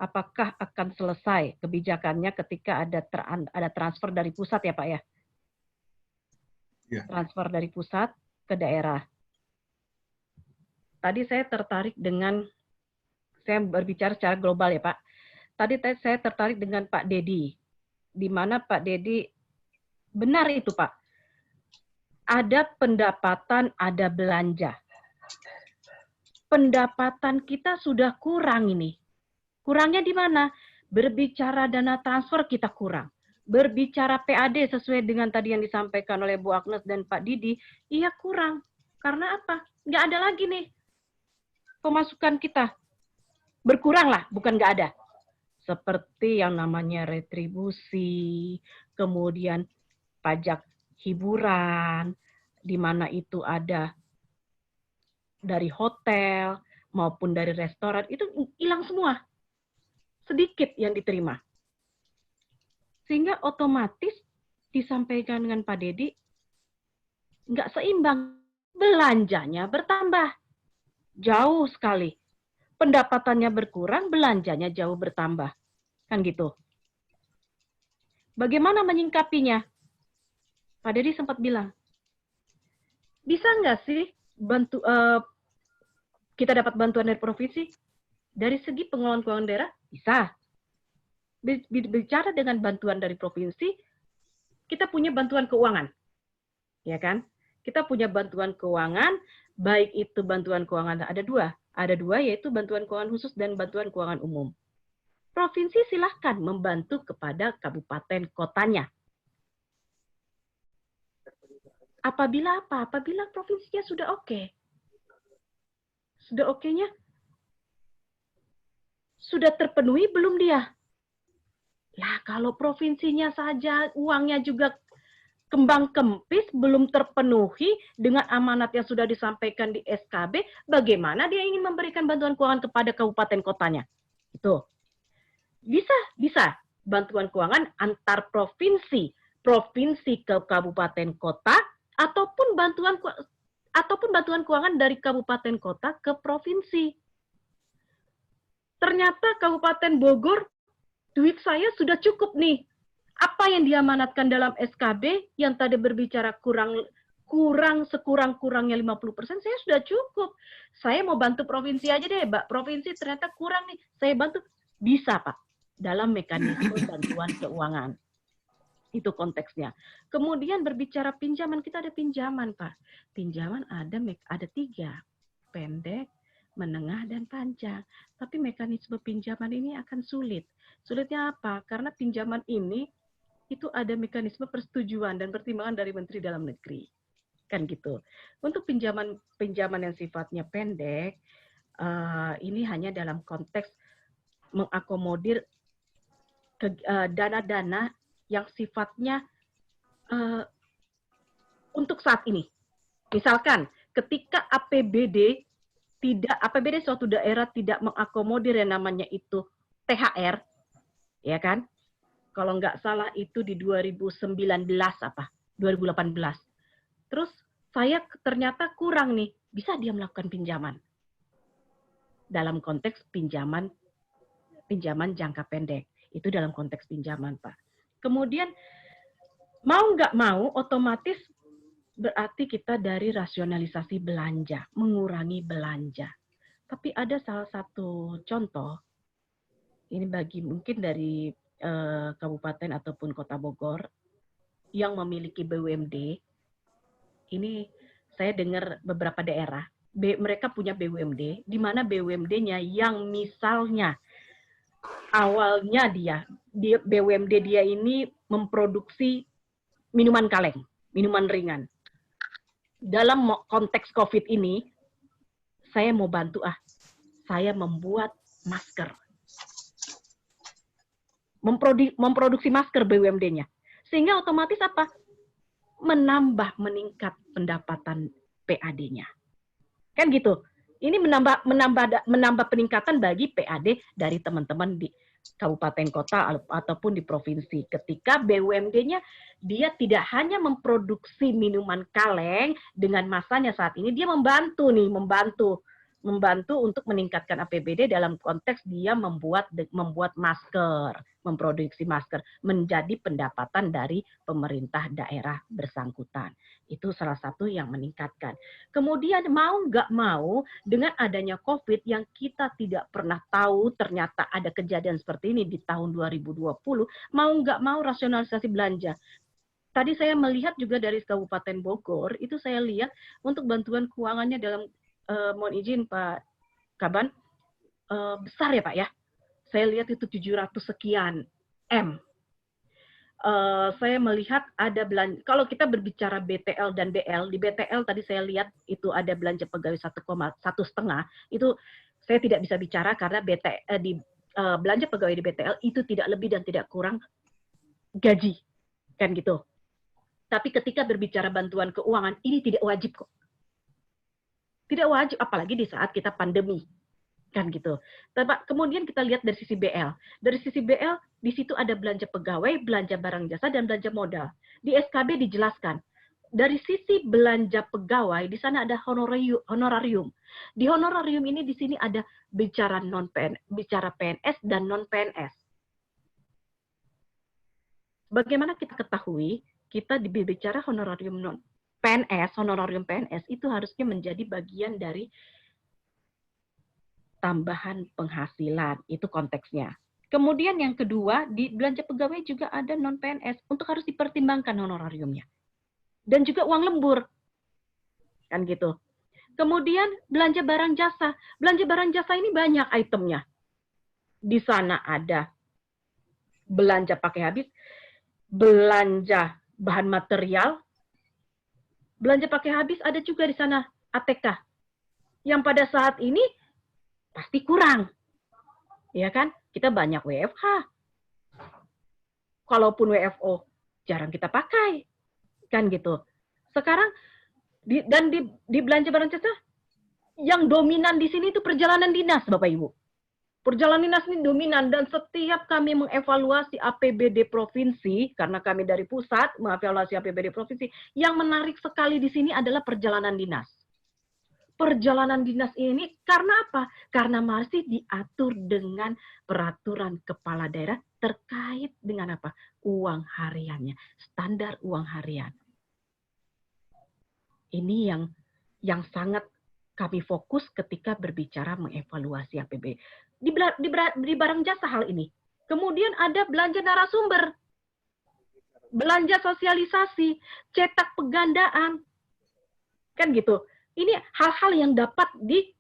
apakah akan selesai kebijakannya ketika ada transfer dari pusat ya Pak ya? Transfer dari pusat ke daerah. Tadi saya tertarik dengan, saya berbicara secara global ya Pak. Tadi saya tertarik dengan Pak Dedi, di mana Pak Dedi benar itu Pak. Ada pendapatan, ada belanja. Pendapatan kita sudah kurang ini. Kurangnya di mana? Berbicara dana transfer kita kurang. Berbicara PAD sesuai dengan tadi yang disampaikan oleh Bu Agnes dan Pak Didi, iya kurang. Karena apa? Nggak ada lagi nih pemasukan kita. Berkurang lah, bukan nggak ada. Seperti yang namanya retribusi, kemudian pajak hiburan, di mana itu ada dari hotel maupun dari restoran, itu hilang semua. Sedikit yang diterima. Sehingga otomatis disampaikan dengan Pak Dedi, nggak seimbang. Belanjanya bertambah. Jauh sekali. Pendapatannya berkurang, belanjanya jauh bertambah. Kan gitu. Bagaimana menyingkapinya? Pak Dedi sempat bilang, bisa nggak sih kita dapat bantuan dari provinsi? Dari segi pengelolaan keuangan daerah, bisa. Bicara dengan bantuan dari provinsi, kita punya bantuan keuangan. Ya kan? Kita punya bantuan keuangan, baik itu bantuan keuangan ada dua. Ada dua, yaitu bantuan keuangan khusus dan bantuan keuangan umum. Provinsi silahkan membantu kepada kabupaten kotanya. Apabila apa? Apabila provinsinya sudah oke. Sudah oke-nya? Sudah terpenuhi belum dia? Lah kalau provinsinya saja uangnya juga kembang kempis, belum terpenuhi dengan amanat yang sudah disampaikan di SKB, bagaimana dia ingin memberikan bantuan keuangan kepada kabupaten kotanya? Itu. Bisa. Bantuan keuangan antar provinsi. Provinsi ke kabupaten kota, ataupun bantuan keuangan dari kabupaten kota ke provinsi. Ternyata Kabupaten Bogor, duit saya sudah cukup nih. Apa yang diamanatkan dalam SKB yang tadi berbicara kurang sekurang-kurangnya 50%, saya sudah cukup. Saya mau bantu provinsi aja deh, Mbak. Provinsi ternyata kurang nih, saya bantu. Bisa, Pak, dalam mekanisme bantuan keuangan. Itu konteksnya. Kemudian berbicara pinjaman, kita ada pinjaman, Pak. Pinjaman ada 3, pendek, menengah, dan panjang. Tapi mekanisme pinjaman ini akan sulit. Sulitnya apa? Karena pinjaman ini itu ada mekanisme persetujuan dan pertimbangan dari Menteri Dalam Negeri. Kan gitu. Untuk pinjaman yang sifatnya pendek, ini hanya dalam konteks mengakomodir dana-dana yang sifatnya untuk saat ini. Misalkan ketika APBD suatu daerah tidak mengakomodir yang namanya itu THR, ya kan? Kalau nggak salah itu di 2018. Terus saya ternyata kurang nih, bisa dia melakukan pinjaman. Dalam konteks pinjaman jangka pendek. Itu dalam konteks pinjaman, Pak. Kemudian mau nggak mau otomatis berarti kita dari rasionalisasi belanja, mengurangi belanja. Tapi ada salah satu contoh, ini bagi mungkin dari kabupaten ataupun kota Bogor yang memiliki BUMD. Ini saya dengar beberapa daerah, mereka punya BUMD, di mana BUMD-nya yang misalnya awalnya BUMD dia ini memproduksi minuman kaleng, minuman ringan. Dalam konteks COVID ini, saya mau bantu saya membuat masker. Memproduksi masker BUMD-nya. Sehingga otomatis apa? Meningkat pendapatan PAD-nya. Kan gitu. Ini menambah peningkatan bagi PAD dari teman-teman di kabupaten kota ataupun di provinsi. Ketika BUMD-nya dia tidak hanya memproduksi minuman kaleng dengan masanya saat ini, dia membantu untuk meningkatkan APBD dalam konteks dia membuat masker, memproduksi masker, menjadi pendapatan dari pemerintah daerah bersangkutan. Itu salah satu yang meningkatkan. Kemudian mau nggak mau dengan adanya COVID yang kita tidak pernah tahu ternyata ada kejadian seperti ini di tahun 2020, mau nggak mau rasionalisasi belanja. Tadi saya melihat juga dari Kabupaten Bogor, itu saya lihat untuk bantuan keuangannya dalam mohon izin Pak Kaban, besar ya Pak ya. Saya lihat itu 700 sekian M. Saya melihat ada belanja, kalau kita berbicara BTL dan BL, di BTL tadi saya lihat itu ada belanja pegawai 1,5, itu saya tidak bisa bicara karena belanja pegawai di BTL itu tidak lebih dan tidak kurang gaji, kan gitu. Tapi ketika berbicara bantuan keuangan, ini tidak wajib kok. Tidak wajib, apalagi di saat kita pandemi. Kan gitu. Kemudian kita lihat dari sisi BL. Dari sisi BL, di situ ada belanja pegawai, belanja barang jasa, dan belanja modal. Di SKB dijelaskan, dari sisi belanja pegawai, di sana ada honorarium. Di honorarium ini di sini ada bicara bicara PNS dan non PNS. Bagaimana kita ketahui, kita berbicara honorarium non PNS, honorarium PNS itu harusnya menjadi bagian dari tambahan penghasilan, itu konteksnya. Kemudian yang kedua, di belanja pegawai juga ada non PNS untuk harus dipertimbangkan honorariumnya. Dan juga uang lembur. Kan gitu. Kemudian belanja barang jasa. Belanja barang jasa ini banyak itemnya. Di sana ada belanja pakai habis, belanja bahan material, belanja pakai habis ada juga di sana ATK. Yang pada saat ini pasti kurang. Ya kan? Kita banyak WFH. Kalaupun WFO jarang kita pakai. Kan gitu. Sekarang di belanja barang jasa yang dominan di sini itu perjalanan dinas, Bapak Ibu. Perjalanan dinas ini dominan dan setiap kami mengevaluasi APBD provinsi, karena kami dari pusat mengevaluasi APBD provinsi, yang menarik sekali di sini adalah perjalanan dinas. Perjalanan dinas ini karena apa? Karena masih diatur dengan peraturan kepala daerah terkait dengan apa? Uang hariannya, standar uang harian. Ini yang sangat kami fokus ketika berbicara mengevaluasi APBD. Di barang jasa hal ini. Kemudian ada belanja narasumber, belanja sosialisasi, cetak pegandaan. Kan gitu. Ini hal-hal yang dapat di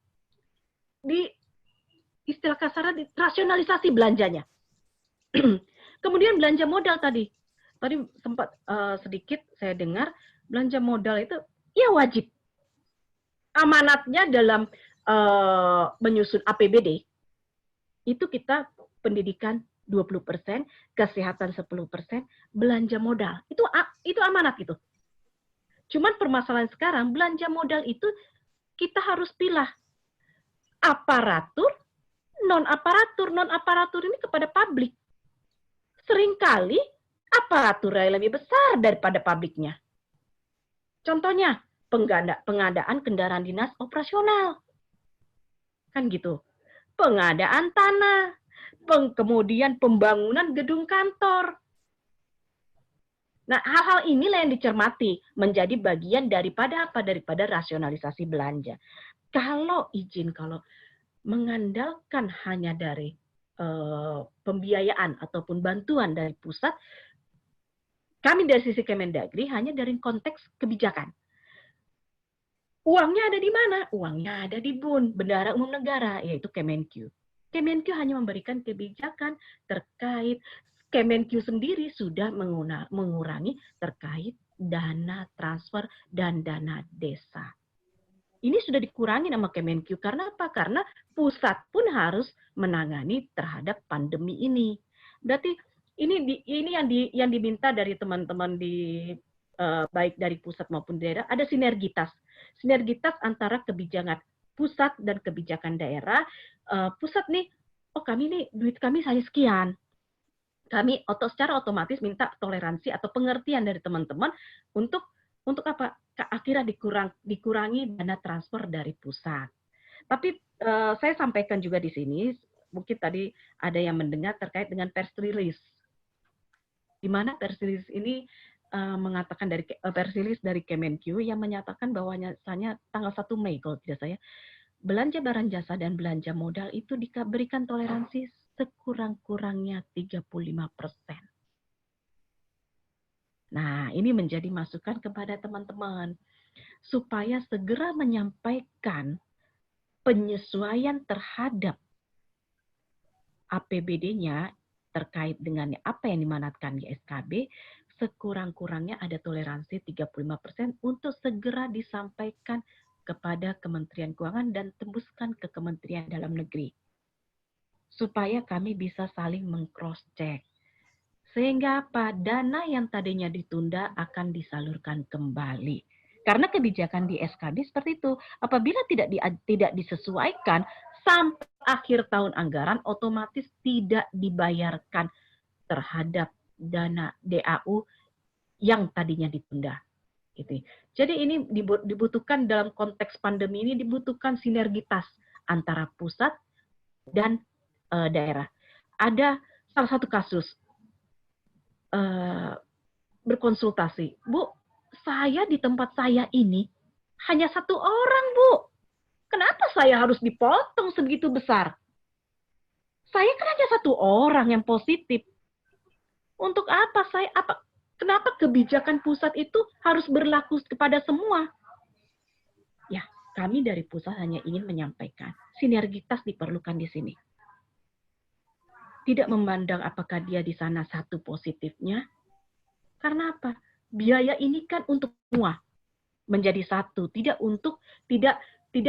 istilah kasarnya rasionalisasi belanjanya. Kemudian belanja modal tadi. Tadi sempat sedikit saya dengar belanja modal itu ya wajib. Amanatnya dalam menyusun APBD, itu kita pendidikan 20%, kesehatan 10%, belanja modal. Itu amanat gitu. Cuman permasalahan sekarang, belanja modal itu kita harus pilih aparatur, non-aparatur. Non-aparatur ini kepada publik. Seringkali aparatur yang lebih besar daripada publiknya. Contohnya, pengadaan kendaraan dinas operasional. Kan gitu. Pengadaan tanah. Kemudian pembangunan gedung kantor. Nah, hal-hal inilah yang dicermati menjadi bagian daripada apa? Daripada rasionalisasi belanja. Kalau mengandalkan hanya dari pembiayaan ataupun bantuan dari pusat, kami dari sisi Kemendagri hanya dari konteks kebijakan. Uangnya ada di mana? Uangnya ada di BUN, Bendahara Umum Negara, yaitu Kemenq. Kemenq hanya memberikan kebijakan terkait, Kemenq sendiri sudah mengurangi terkait dana transfer dan dana desa. Ini sudah dikurangi sama Kemenq. Karena apa? Karena pusat pun harus menangani terhadap pandemi ini. Berarti ini yang diminta dari teman-teman di baik dari pusat maupun daerah, ada sinergitas sinergitas antara kebijakan pusat dan kebijakan daerah. Pusat nih, oh kami nih duit kami hanya sekian, kami secara otomatis minta toleransi atau pengertian dari teman-teman untuk apa? Akhirnya dikurangi dana transfer dari pusat. Tapi saya sampaikan juga di sini, mungkin tadi ada yang mendengar terkait dengan press release, di mana press release ini mengatakan dari press release dari Kemenq yang menyatakan bahwasanya tanggal 1 Mei kalau tidak saya, belanja barang jasa dan belanja modal itu diberikan toleransi sekurang-kurangnya 35%. Nah, ini menjadi masukan kepada teman-teman supaya segera menyampaikan penyesuaian terhadap APBD-nya terkait dengan apa yang dimanatkan di SKB, sekurang-kurangnya ada toleransi 35% untuk segera disampaikan kepada Kementerian Keuangan dan tembuskan ke Kementerian Dalam Negeri. Supaya kami bisa saling meng-cross-check. Sehingga apa? Dana yang tadinya ditunda akan disalurkan kembali. Karena kebijakan di SKB seperti itu. Apabila tidak disesuaikan sampai akhir tahun anggaran, otomatis tidak dibayarkan terhadap dana DAU yang tadinya ditunda. Gitu. Jadi ini dibutuhkan dalam konteks pandemi ini dibutuhkan sinergitas antara pusat dan daerah. Ada salah satu kasus berkonsultasi, Bu, saya di tempat saya ini hanya 1 orang, Bu. Kenapa saya harus dipotong sebegitu besar? Saya kan hanya 1 orang yang positif. Untuk apa kenapa kebijakan pusat itu harus berlaku kepada semua? Ya, kami dari pusat hanya ingin menyampaikan sinergitas diperlukan di sini. Tidak memandang apakah dia di sana 1 positifnya. Karena apa? Biaya ini kan untuk semua menjadi 1, tidak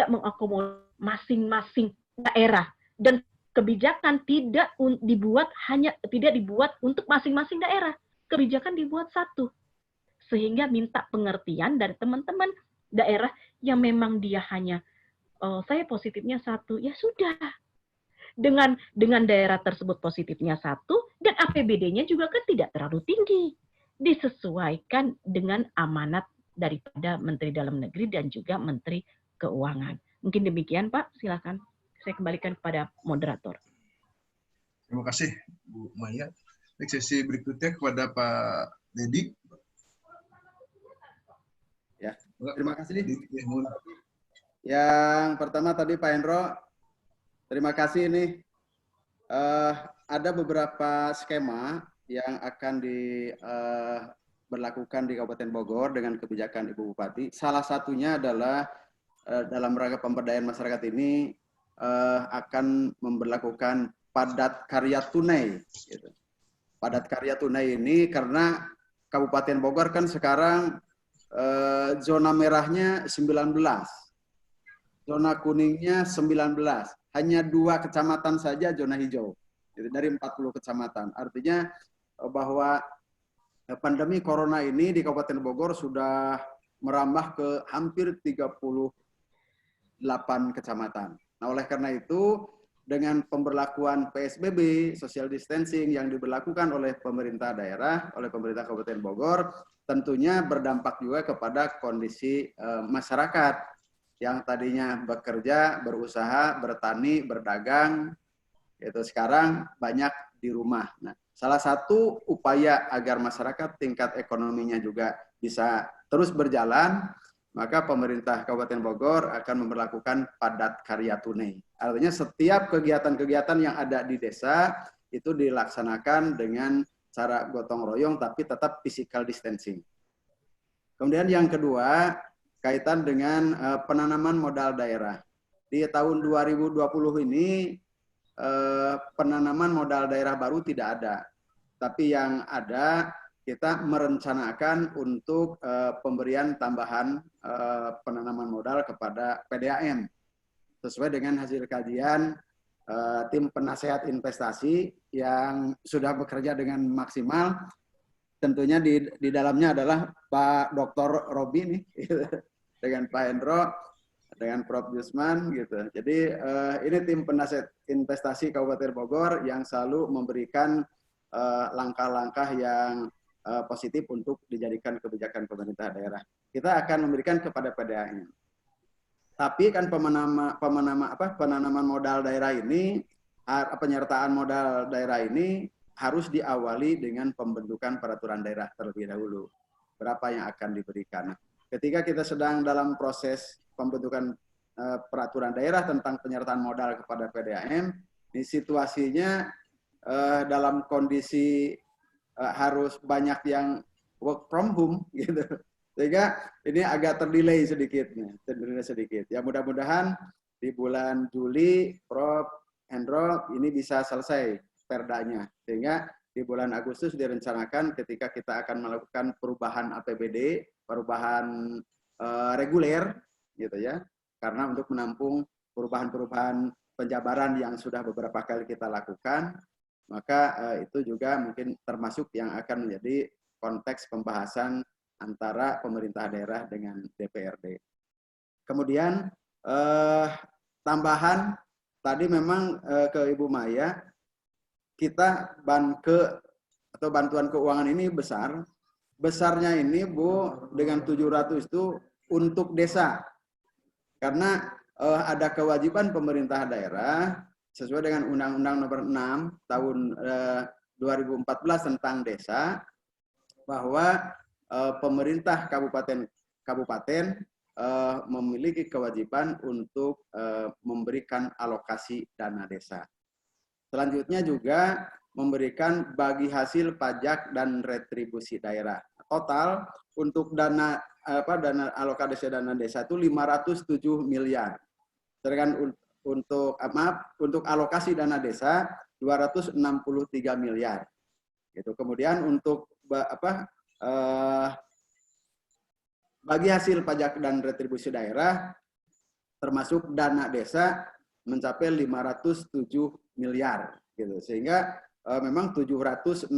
mengakomodir masing-masing daerah, dan kebijakan tidak dibuat untuk masing-masing daerah. Kebijakan dibuat 1. Sehingga minta pengertian dari teman-teman daerah yang memang dia hanya saya positifnya 1, ya sudah. Dengan daerah tersebut positifnya 1 dan APBD-nya juga kan tidak terlalu tinggi. Disesuaikan dengan amanat daripada Menteri Dalam Negeri dan juga Menteri Keuangan. Mungkin demikian, Pak. Silakan. Saya kembalikan kepada moderator. Terima kasih, Bu Maya. Baik, sesi berikutnya kepada Pak Dedi. Ya, terima kasih. Yang pertama tadi Pak Hendro, terima kasih ini. Ada beberapa skema yang akan diberlakukan di Kabupaten Bogor dengan kebijakan Ibu Bupati. Salah satunya adalah dalam rangka pemberdayaan masyarakat ini akan memberlakukan padat karya tunai. Gitu. Padat karya tunai ini karena Kabupaten Bogor kan sekarang zona merahnya 19, zona kuningnya 19, hanya 2 kecamatan saja zona hijau. Jadi dari 40 kecamatan. Artinya bahwa pandemi corona ini di Kabupaten Bogor sudah merambah ke hampir 38 kecamatan. Nah, oleh karena itu, dengan pemberlakuan PSBB, social distancing yang diberlakukan oleh pemerintah daerah, oleh pemerintah Kabupaten Bogor, tentunya berdampak juga kepada kondisi masyarakat yang tadinya bekerja, berusaha, bertani, berdagang, itu sekarang banyak di rumah. Nah, salah satu upaya agar masyarakat tingkat ekonominya juga bisa terus berjalan, maka pemerintah Kabupaten Bogor akan memberlakukan padat karya tunai. Artinya setiap kegiatan-kegiatan yang ada di desa itu dilaksanakan dengan cara gotong royong tapi tetap physical distancing. Kemudian yang kedua, kaitan dengan penanaman modal daerah. Di tahun 2020 ini penanaman modal daerah baru tidak ada. Tapi yang ada, kita merencanakan untuk pemberian tambahan penanaman modal kepada PDAM sesuai dengan hasil kajian tim penasehat investasi yang sudah bekerja dengan maksimal. Tentunya di dalamnya adalah Pak Dr. Robi nih, dengan Pak Hendro, dengan Prof. Yusman gitu. Jadi ini tim penasehat investasi Kabupaten Bogor yang selalu memberikan langkah-langkah yang positif untuk dijadikan kebijakan pemerintah daerah. Kita akan memberikan kepada PDAM. Tapi kan penanaman modal daerah ini, penyertaan modal daerah ini harus diawali dengan pembentukan peraturan daerah terlebih dahulu. Berapa yang akan diberikan. Ketika kita sedang dalam proses pembentukan peraturan daerah tentang penyertaan modal kepada PDAM, ini situasinya dalam kondisi harus banyak yang work from home gitu, sehingga ini agak terdelay sedikit. Ya mudah-mudahan di bulan Juli, Prof. Hendro ini bisa selesai perdanya, sehingga di bulan Agustus direncanakan ketika kita akan melakukan perubahan APBD, perubahan reguler, gitu ya, karena untuk menampung perubahan-perubahan penjabaran yang sudah beberapa kali kita lakukan. Maka itu juga mungkin termasuk yang akan menjadi konteks pembahasan antara pemerintah daerah dengan DPRD. Kemudian tambahan tadi memang ke Ibu Maya, kita bantuan keuangan ini besar besarnya ini Bu dengan 700 itu untuk desa. Karena ada kewajiban pemerintah daerah sesuai dengan Undang-Undang Nomor 6 tahun 2014 tentang desa, bahwa pemerintah kabupaten memiliki kewajiban untuk memberikan alokasi dana desa. Selanjutnya juga memberikan bagi hasil pajak dan retribusi daerah. Total untuk dana alokasi dana desa itu 507 miliar. Sedangkan untuk alokasi dana desa 263 miliar. Gitu. Kemudian untuk bagi hasil pajak dan retribusi daerah termasuk dana desa mencapai 507 miliar gitu. Sehingga memang 760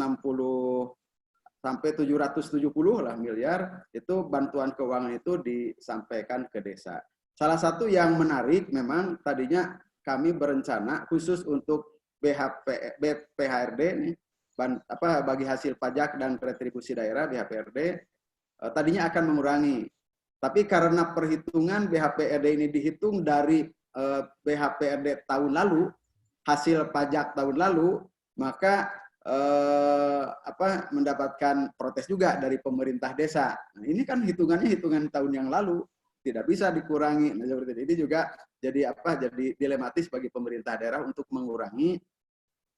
sampai 770 lah miliar itu bantuan keuangan itu disampaikan ke desa. Salah satu yang menarik memang tadinya kami berencana khusus untuk BPHRD nih, bagi hasil pajak dan retribusi daerah BHPRD tadinya akan mengurangi. Tapi karena perhitungan BHPRD ini dihitung dari BHPRD tahun lalu, hasil pajak tahun lalu, maka mendapatkan protes juga dari pemerintah desa. Nah, ini kan hitungannya hitungan tahun yang lalu, tidak bisa dikurangi. Nah, seperti ini juga jadi dilematis bagi pemerintah daerah untuk mengurangi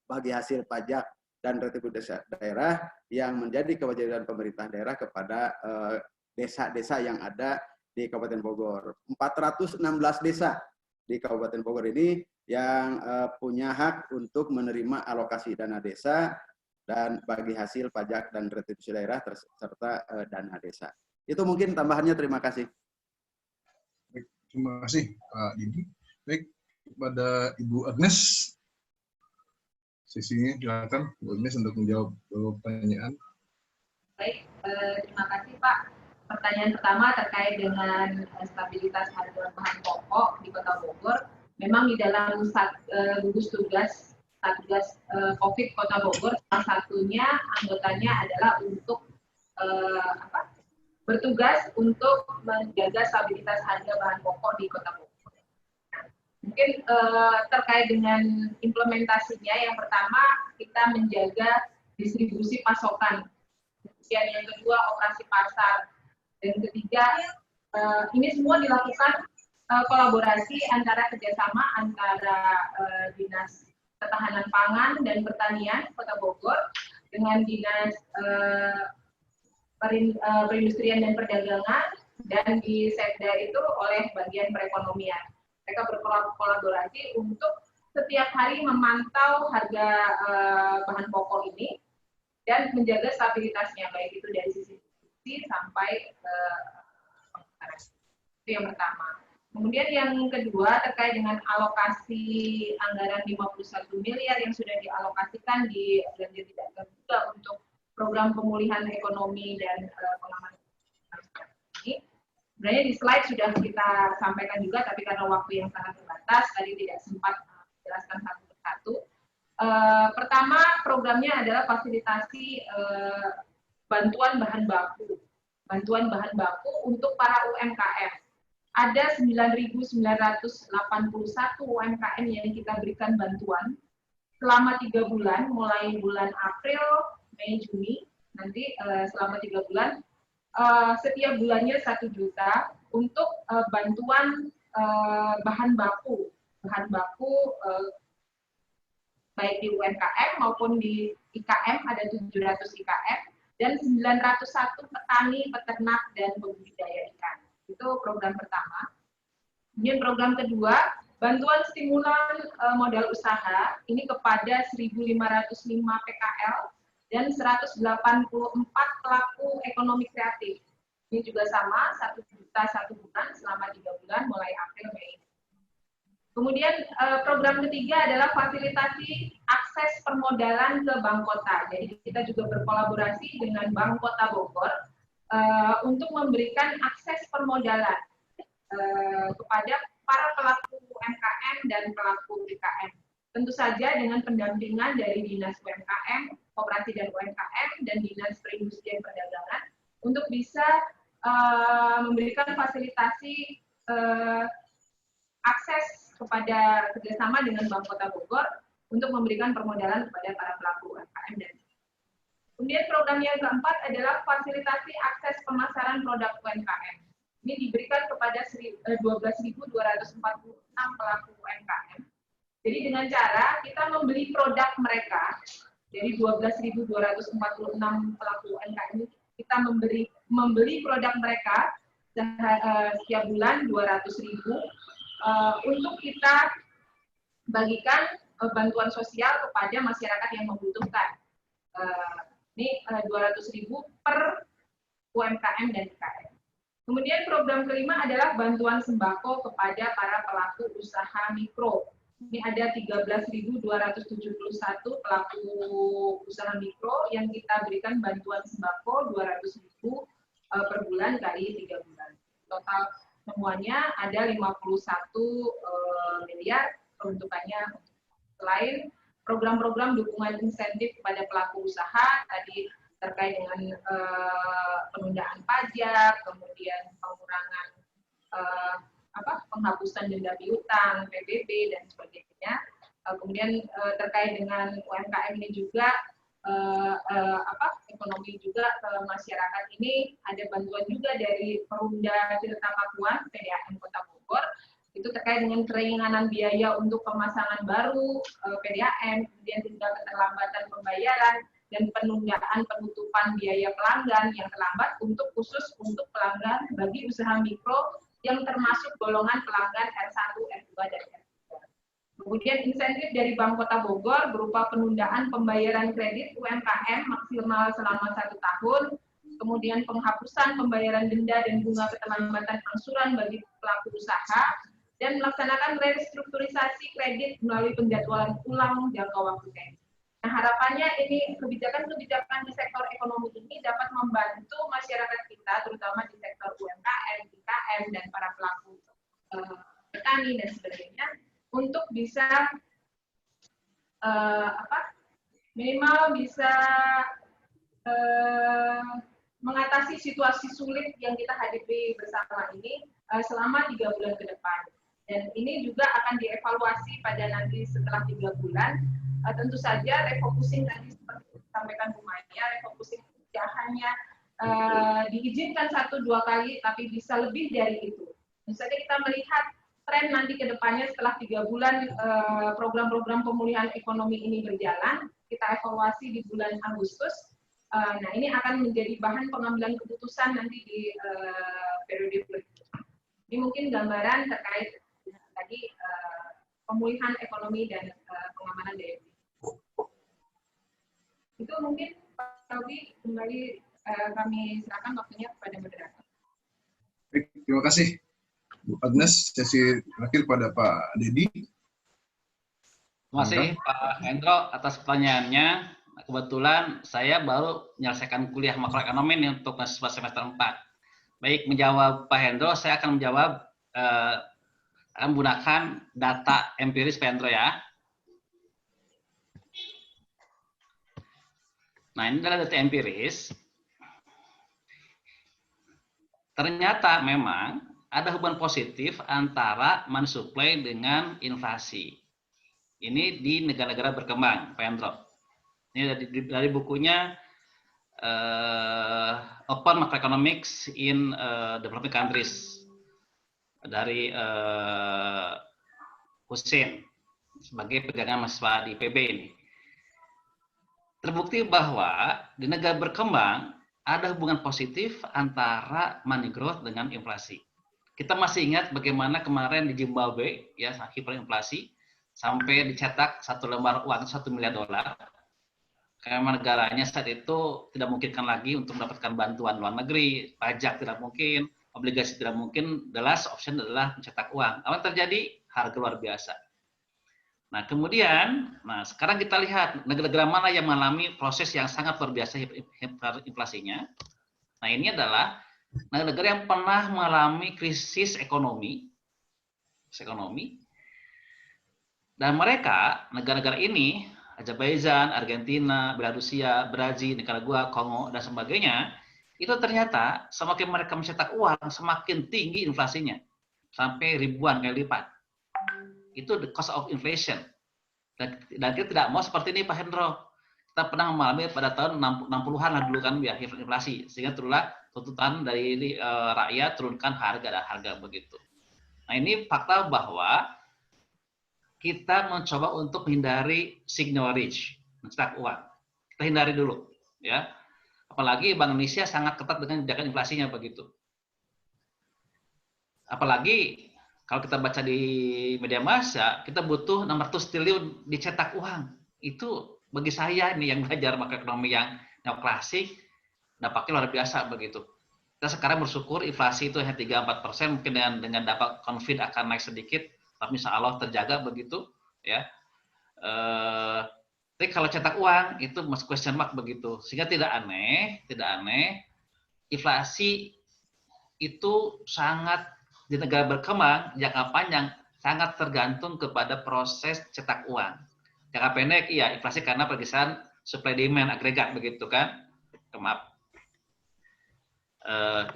bagi hasil pajak dan retribusi daerah yang menjadi kewajiban pemerintah daerah kepada desa-desa yang ada di Kabupaten Bogor. 416 desa di Kabupaten Bogor ini yang punya hak untuk menerima alokasi dana desa dan bagi hasil pajak dan retribusi daerah serta dana desa. Itu mungkin tambahannya. Terima kasih. Baik, terima kasih Pak Didi. Baik, kepada Ibu Agnes, sesinya silakan Bu Agnes untuk menjawab pertanyaan. Baik, terima kasih Pak. Pertanyaan pertama terkait dengan stabilitas harga bahan pokok di Kota Bogor. Memang di dalam gugus tugas Satgas COVID Kota Bogor, salah satunya anggotanya adalah untuk bertugas untuk menjaga stabilitas harga bahan pokok di Kota Bogor. Mungkin terkait dengan implementasinya, yang pertama kita menjaga distribusi pasokan, kemudian yang kedua operasi pasar, dan ketiga ini semua dilakukan kolaborasi antara kerjasama antara Dinas Ketahanan Pangan dan Pertanian Kota Bogor dengan Dinas Perindustrian dan Perdagangan, dan di Sekda itu oleh bagian perekonomian. Mereka berkolaborasi untuk setiap hari memantau harga bahan pokok ini dan menjaga stabilitasnya, baik itu dari sisi sampai itu yang pertama. Kemudian yang kedua terkait dengan alokasi anggaran 51 miliar yang sudah dialokasikan di belanja tidak terduga untuk program pemulihan ekonomi dan pengaman ini. Sebenarnya di slide sudah kita sampaikan juga, tapi karena waktu yang sangat terbatas tadi tidak sempat menjelaskan satu persatu. Pertama, programnya adalah fasilitasi bantuan bahan baku untuk para UMKM. Ada 9.981 UMKM yang kita berikan bantuan selama 3 bulan, mulai bulan April, Mei, Juni. Nanti selama 3 bulan, setiap bulannya 1 juta untuk bantuan bahan baku baik di UMKM maupun di IKM, ada 700 IKM, dan 901 petani, peternak, dan pembudidaya ikan. Itu program pertama. Kemudian program kedua, bantuan stimulan modal usaha, ini kepada 1.505 PKL dan 184 pelaku ekonomi kreatif. Ini juga sama, 1 juta 1 bulan selama 3 bulan, mulai April, Mei. Kemudian program ketiga adalah fasilitasi akses permodalan ke Bank Kota. Jadi kita juga berkolaborasi dengan Bank Kota Bogor untuk memberikan akses permodalan kepada para pelaku UMKM dan pelaku UKM. tentu saja dengan pendampingan dari Dinas UMKM, Koperasi dan UMKM, dan Dinas Perindustrian Perdagangan untuk bisa memberikan fasilitasi akses kepada kerjasama dengan Bank Kota Bogor untuk memberikan permodalan kepada para pelaku UMKM. Dan kemudian program yang keempat adalah fasilitasi akses pemasaran produk UMKM. Ini diberikan kepada 12.246 pelaku UMKM. Jadi dengan cara kita membeli produk mereka, dari 12.246 pelaku UMKM ini, kita membeli produk mereka setiap bulan 200.000 untuk kita bagikan bantuan sosial kepada masyarakat yang membutuhkan. Ini 200.000 per UMKM dan IKM. Kemudian program kelima adalah bantuan sembako kepada para pelaku usaha mikro. Ini ada 13.271 pelaku usaha mikro yang kita berikan bantuan sembako 200.000 per bulan kali 3 bulan. Total semuanya ada 51 miliar peruntukannya. Selain program-program dukungan insentif kepada pelaku usaha tadi terkait dengan penundaan pajak, kemudian pengurangan penghapusan denda piutang, PBB dan sebagainya. Kemudian terkait dengan UMKM ini juga ekonomi juga masyarakat ini ada bantuan juga dari Perumda Tirta Pakuan PDAM Kota Bogor. Itu terkait dengan keringanan biaya untuk pemasangan baru PDAM, kemudian denda keterlambatan pembayaran dan penundaan penutupan biaya pelanggan yang terlambat khusus untuk pelanggan bagi usaha mikro yang termasuk golongan pelanggan R1, R2, dan R3. Kemudian insentif dari Bank Kota Bogor berupa penundaan pembayaran kredit UMKM maksimal selama 1 tahun, kemudian penghapusan pembayaran denda dan bunga keterlambatan angsuran bagi pelaku usaha, dan melaksanakan restrukturisasi kredit melalui penjadwalan ulang jangka waktu kredit. Nah, harapannya ini kebijakan-kebijakan di sektor ekonomi ini dapat membantu masyarakat kita, terutama di sektor UMKM, IKM, dan para pelaku petani dan sebagainya, untuk bisa minimal bisa mengatasi situasi sulit yang kita hadapi bersama ini selama 3 bulan ke depan. Dan ini juga akan dievaluasi pada nanti setelah 3 bulan. Tentu saja refocusing tadi seperti disampaikan Bu Maya, refocusing tidak hanya diizinkan 1-2 kali, tapi bisa lebih dari itu. Tentu saja kita melihat tren nanti ke depannya setelah 3 bulan program-program pemulihan ekonomi ini berjalan, kita evaluasi di bulan Agustus. Nah, ini akan menjadi bahan pengambilan keputusan nanti di periode berikutnya. Ini mungkin gambaran terkait tadi pemulihan ekonomi dan pengamanan daya beli. Itu mungkin Pak Robi kembali kami serahkan waktunya kepada moderator. Baik, terima kasih Bu Agnes. Sesi terakhir pada Pak Dedi. Terima kasih Pak Hendro atas pertanyaannya. Kebetulan saya baru menyelesaikan kuliah makroekonomi nih untuk mahasiswa semester 4. Baik, menjawab Pak Hendro, saya akan menjawab akan menggunakan data empiris Pak Hendro ya. Nah, ini adalah data empiris. Ternyata memang ada hubungan positif antara money supply dengan inflasi. Ini di negara-negara berkembang, Pak Hendro. Ini dari bukunya Open Macroeconomics in Developing Countries dari Hussein sebagai pegangan mahasiswa di PB ini. Terbukti bahwa di negara berkembang ada hubungan positif antara money growth dengan inflasi. Kita masih ingat bagaimana kemarin di Zimbabwe ya hiperinflasi sampai dicetak 1 lembar uang $1 miliar. Karena negaranya saat itu tidak memungkinkan lagi untuk mendapatkan bantuan luar negeri, pajak tidak mungkin, obligasi tidak mungkin, the last option adalah mencetak uang. Apa yang terjadi? Harga luar biasa. Nah, kemudian, sekarang kita lihat negara-negara mana yang mengalami proses yang sangat luar biasa inflasinya. Nah, ini adalah negara-negara yang pernah mengalami krisis ekonomi Dan mereka, negara-negara ini, Azerbaijan, Argentina, Belarusia, Brazil, Nicaragua, Kongo, dan sebagainya, itu ternyata semakin mereka mencetak uang, semakin tinggi inflasinya. Sampai ribuan kali lipat. Itu the cost of inflation. Dan kita tidak mau seperti ini, Pak Hendro. Kita pernah mengalami pada tahun 60-an lah dulu kan ya, inflasi. Sehingga turunlah tuntutan dari rakyat, turunkan harga begitu. Nah ini fakta bahwa kita mencoba untuk menghindari signorage, mencetak uang. Kita hindari dulu, ya. Apalagi Bank Indonesia sangat ketat dengan kebijakan inflasinya begitu. Apalagi kalau kita baca di media massa, kita butuh 600 triliun dicetak uang. Itu bagi saya ini yang belajar makroekonomi yang neoklasik, dampaknya luar biasa begitu. Kita sekarang bersyukur inflasi itu hanya 3-4%, mungkin dengan dampak COVID akan naik sedikit, tapi insya Allah terjaga begitu, ya. Tapi kalau cetak uang itu masih question mark begitu, sehingga tidak aneh, inflasi itu sangat di negara berkembang jangka panjang sangat tergantung kepada proses cetak uang. Jangka pendek, iya inflasi karena pergeseran supply demand agregat begitu kan, maaf.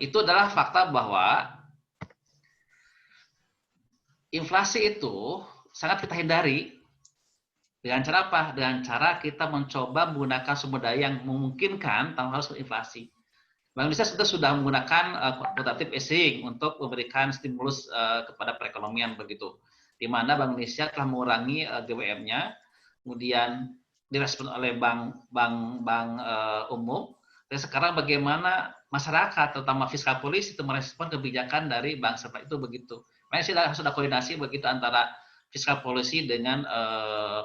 Itu adalah fakta bahwa inflasi itu sangat kita hindari dengan cara apa? Dengan cara kita mencoba menggunakan sumber daya yang memungkinkan tanpa harus berinflasi. Bank Indonesia sudah menggunakan quantitative easing untuk memberikan stimulus kepada perekonomian begitu. Di mana Bank Indonesia telah mengurangi GWM-nya, kemudian direspon oleh bank umum. Dan sekarang bagaimana masyarakat, terutama fiskal polisi itu merespon kebijakan dari bank serta itu begitu. Makanya sudah koordinasi begitu antara fiskal polisi dengan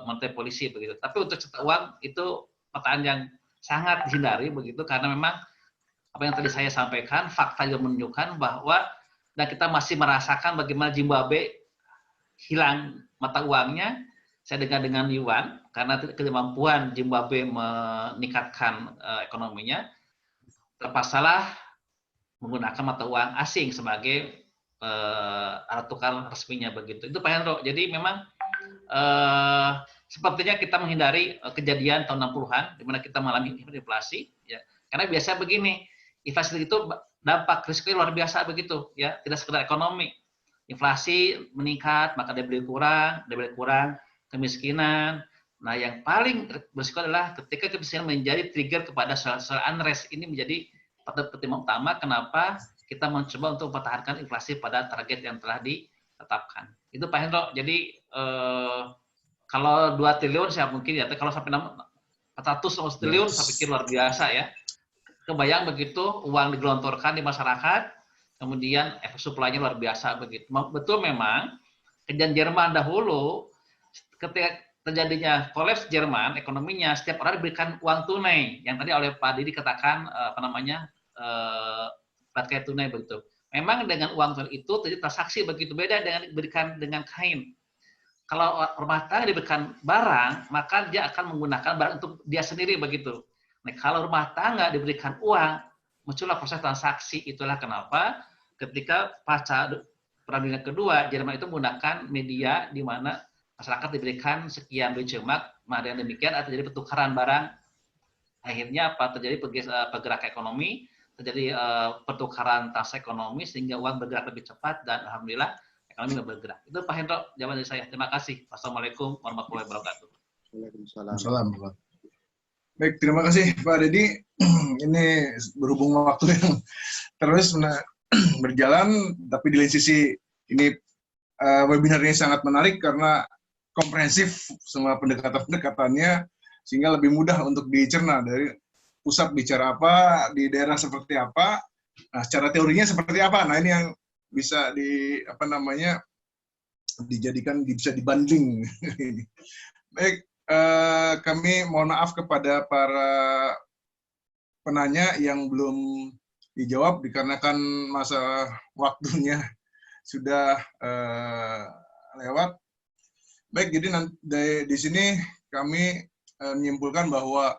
monetary polisi begitu. Tapi untuk cetak uang itu pertanyaan yang sangat dihindari begitu karena memang apa yang tadi saya sampaikan fakta juga menunjukkan bahwa dan kita masih merasakan bagaimana Zimbabwe hilang mata uangnya. Saya dengar dengan yuan karena kemampuan Zimbabwe meningkatkan ekonominya terpaksalah menggunakan mata uang asing sebagai alat tukar resminya begitu. Itu Pak Hendro. Jadi memang sepertinya kita menghindari kejadian tahun 60-an di mana kita mengalami inflasi ya. Karena biasa begini, inflasi itu dampak risikonya luar biasa begitu ya, tidak sekedar ekonomi. Inflasi meningkat, maka daya beli kurang, kemiskinan. Nah, yang paling berisiko adalah ketika kemiskinan menjadi trigger kepada social unrest. Ini menjadi faktor pertimbangan utama kenapa kita mencoba untuk mempertahankan inflasi pada target yang telah ditetapkan. Itu Pak Hendro. Jadi kalau 2 triliun saya mungkin ya, kalau sampai 400 triliun saya pikir luar biasa ya. Kebayang begitu uang digelontorkan di masyarakat, kemudian efek supply-nya luar biasa begitu. Betul memang kejadian Jerman dahulu ketika terjadinya kolaps Jerman ekonominya, setiap orang diberikan uang tunai yang tadi oleh Pak Didi katakan pakai tunai begitu. Memang dengan uang tunai itu terjadi transaksi begitu, beda dengan diberikan dengan kain. Kalau rumah tangga diberikan barang, maka dia akan menggunakan barang untuk dia sendiri begitu. Nah, kalau rumah tangga diberikan uang, muncullah proses transaksi. Itulah kenapa ketika pasca Perang Dunia Kedua, Jerman itu menggunakan media di mana masyarakat diberikan sekian Deutsche Mark, maka dengan demikian terjadi pertukaran barang. Akhirnya apa? Terjadi pergerakan ekonomi, terjadi pertukaran transaksi ekonomi sehingga uang bergerak lebih cepat dan alhamdulillah ekonomi bergerak. Itu Pak Hendro jawaban dari saya. Terima kasih. Wassalamualaikum warahmatullahi wabarakatuh. Waalaikumsalam. Baik, terima kasih Pak Dedi. Ini berhubung waktu yang terus berjalan, tapi di lain sisi ini webinar ini sangat menarik karena komprehensif semua pendekatan-pendekatannya sehingga lebih mudah untuk dicerna dari pusat bicara apa, di daerah seperti apa, nah secara teorinya seperti apa. Nah ini yang bisa dijadikan bisa dibanding. Baik, kami mohon maaf kepada para penanya yang belum dijawab dikarenakan masa waktunya sudah lewat. Baik, jadi di sini kami menyimpulkan bahwa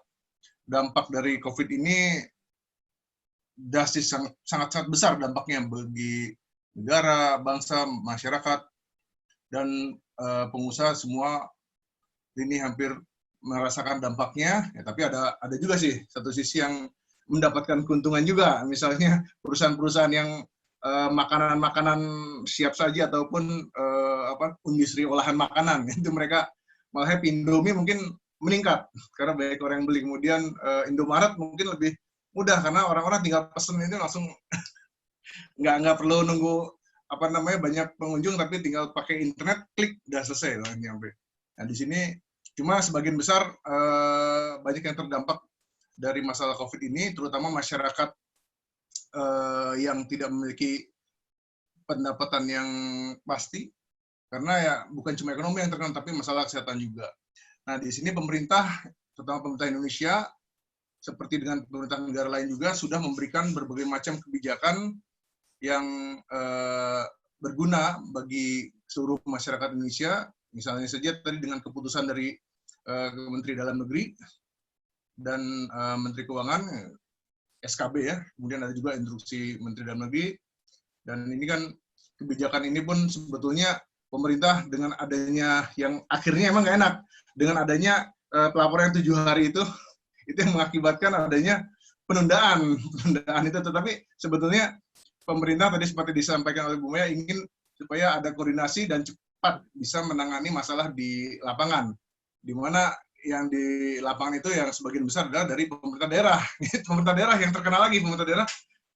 dampak dari COVID ini drastis sangat besar dampaknya bagi negara, bangsa, masyarakat. dan pengusaha semua ini hampir merasakan dampaknya. Ya, tapi ada juga sih satu sisi yang mendapatkan keuntungan juga, misalnya perusahaan-perusahaan yang makanan-makanan siap saji ataupun industri olahan makanan, itu mereka malah happy. Indomie mungkin meningkat karena banyak orang yang beli. Kemudian Indomaret mungkin lebih mudah karena orang-orang tinggal pesen itu langsung nggak perlu nunggu banyak pengunjung, tapi tinggal pakai internet, klik, udah selesai lah nyampe. Nah di sini cuma sebagian besar banyak yang terdampak dari masalah COVID ini, terutama masyarakat yang tidak memiliki pendapatan yang pasti, karena ya bukan cuma ekonomi yang terkena, tapi masalah kesehatan juga. Nah di sini pemerintah, terutama pemerintah Indonesia, seperti dengan pemerintah negara lain juga sudah memberikan berbagai macam kebijakan yang berguna bagi seluruh masyarakat Indonesia. Misalnya saja tadi dengan keputusan dari Menteri Dalam Negeri dan Menteri Keuangan, SKB ya, kemudian ada juga instruksi Menteri Dalam Negeri, dan ini kan kebijakan ini pun sebetulnya pemerintah dengan adanya yang akhirnya emang nggak enak, dengan adanya pelaporan 7 hari itu yang mengakibatkan adanya penundaan itu, tetapi sebetulnya pemerintah tadi seperti disampaikan oleh Bu Maya ingin supaya ada koordinasi dan cepat bisa menangani masalah di lapangan, di mana yang di lapangan itu yang sebagian besar adalah dari pemerintah daerah. Pemerintah daerah yang terkena lagi, pemerintah daerah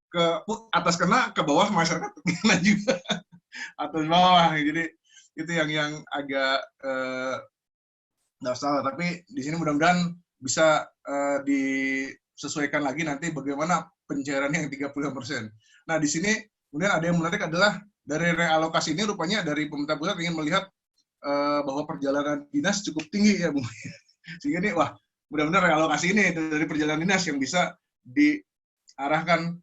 ke atas kena, ke bawah masyarakat kena juga, atas bawah. Jadi itu yang agak nggak salah. Tapi di sini mudah-mudahan bisa disesuaikan lagi nanti bagaimana pencairannya yang 35%. Nah di sini kemudian ada yang menarik adalah dari realokasi ini rupanya dari pemerintah pusat ingin melihat bahwa perjalanan dinas cukup tinggi ya Bu. Sehingga ini wah mudah-mudahan realokasi ini dari perjalanan dinas yang bisa diarahkan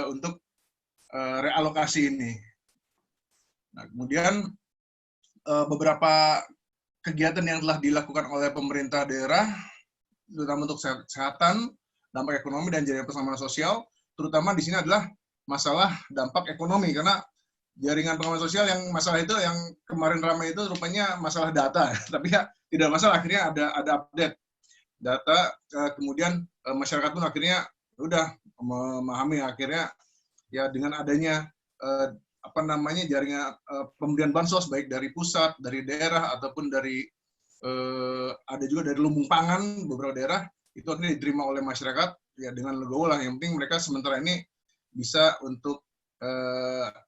untuk realokasi ini. Nah, kemudian beberapa kegiatan yang telah dilakukan oleh pemerintah daerah, terutama untuk kesehatan, dampak ekonomi dan jaringan persamaan sosial, terutama di sini adalah masalah dampak ekonomi, karena jaringan pengaman sosial yang masalah itu yang kemarin ramai itu rupanya masalah data, tapi ya tidak masalah, akhirnya ada update data, kemudian masyarakat pun akhirnya udah memahami, akhirnya ya dengan adanya jaringan pemberian bansos baik dari pusat, dari daerah ataupun dari ada juga dari lumbung pangan beberapa daerah, itu akhirnya diterima oleh masyarakat ya dengan legowo lah. Yang penting mereka sementara ini bisa untuk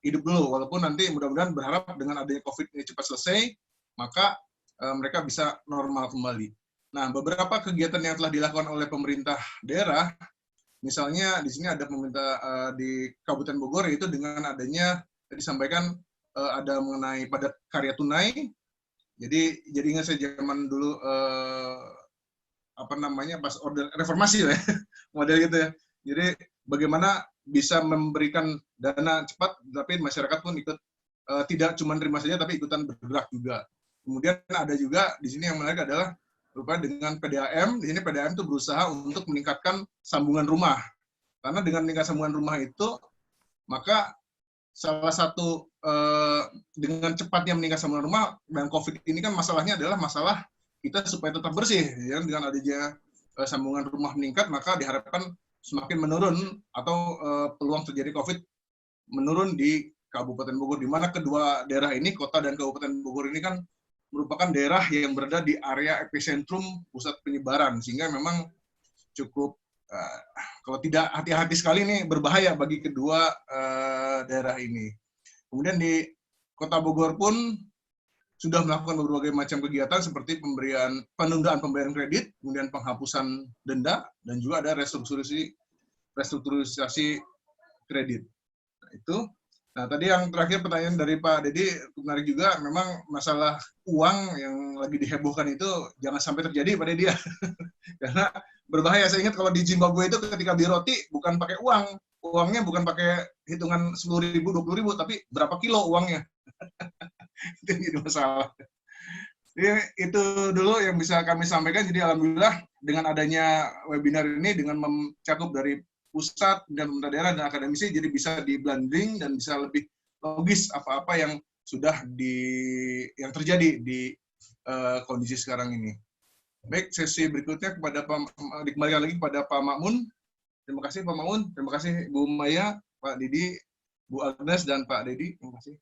hidup dulu, walaupun nanti mudah-mudahan berharap dengan adanya COVID ini cepat selesai, maka mereka bisa normal kembali. Nah, beberapa kegiatan yang telah dilakukan oleh pemerintah daerah, misalnya di sini ada pemerintah di Kabupaten Bogor, yaitu dengan adanya disampaikan ada mengenai padat karya tunai. Jadi ingat saya zaman dulu pas order reformasi ya, model gitu ya. Jadi bagaimana bisa memberikan dana cepat, tapi masyarakat pun ikut tidak cuma terima saja, tapi ikutan bergerak juga. Kemudian ada juga di sini yang menarik adalah berupa dengan PDAM. Di sini PDAM itu berusaha untuk meningkatkan sambungan rumah. Karena dengan meningkatkan sambungan rumah itu, maka salah satu dengan cepatnya meningkat sambungan rumah dan COVID ini kan masalahnya adalah masalah kita supaya tetap bersih. Ya, dengan adanya sambungan rumah meningkat, maka diharapkan semakin menurun atau peluang terjadi COVID menurun di Kabupaten Bogor, di mana kedua daerah ini, kota dan Kabupaten Bogor ini kan merupakan daerah yang berada di area epicentrum pusat penyebaran, sehingga memang cukup kalau tidak hati-hati sekali ini berbahaya bagi kedua daerah ini. Kemudian di Kota Bogor pun sudah melakukan berbagai macam kegiatan seperti penundaan pembayaran kredit, kemudian penghapusan denda, dan juga ada restrukturisasi kredit. Nah, itu. Nah, tadi yang terakhir pertanyaan dari Pak Dedi menarik juga, memang masalah uang yang lagi dihebohkan itu jangan sampai terjadi Pak Dedi ya. Karena berbahaya. Saya ingat kalau di Zimbabwe itu ketika beli roti bukan pakai uang, uangnya bukan pakai hitungan 10.000, 20.000, tapi berapa kilo uangnya. Itu jadi masalah. Jadi itu dulu yang bisa kami sampaikan. Jadi alhamdulillah dengan adanya webinar ini, dengan mencakup dari pusat dan pemerintah daerah dan akademisi, jadi bisa di blending dan bisa lebih logis apa-apa yang sudah yang terjadi di kondisi sekarang ini. Baik, sesi berikutnya dikembalikan lagi kepada Pak Makmun. Terima kasih Pak Makmun, terima kasih Bu Maya, Pak Didi, Bu Agnes, dan Pak Dedi. Terima kasih.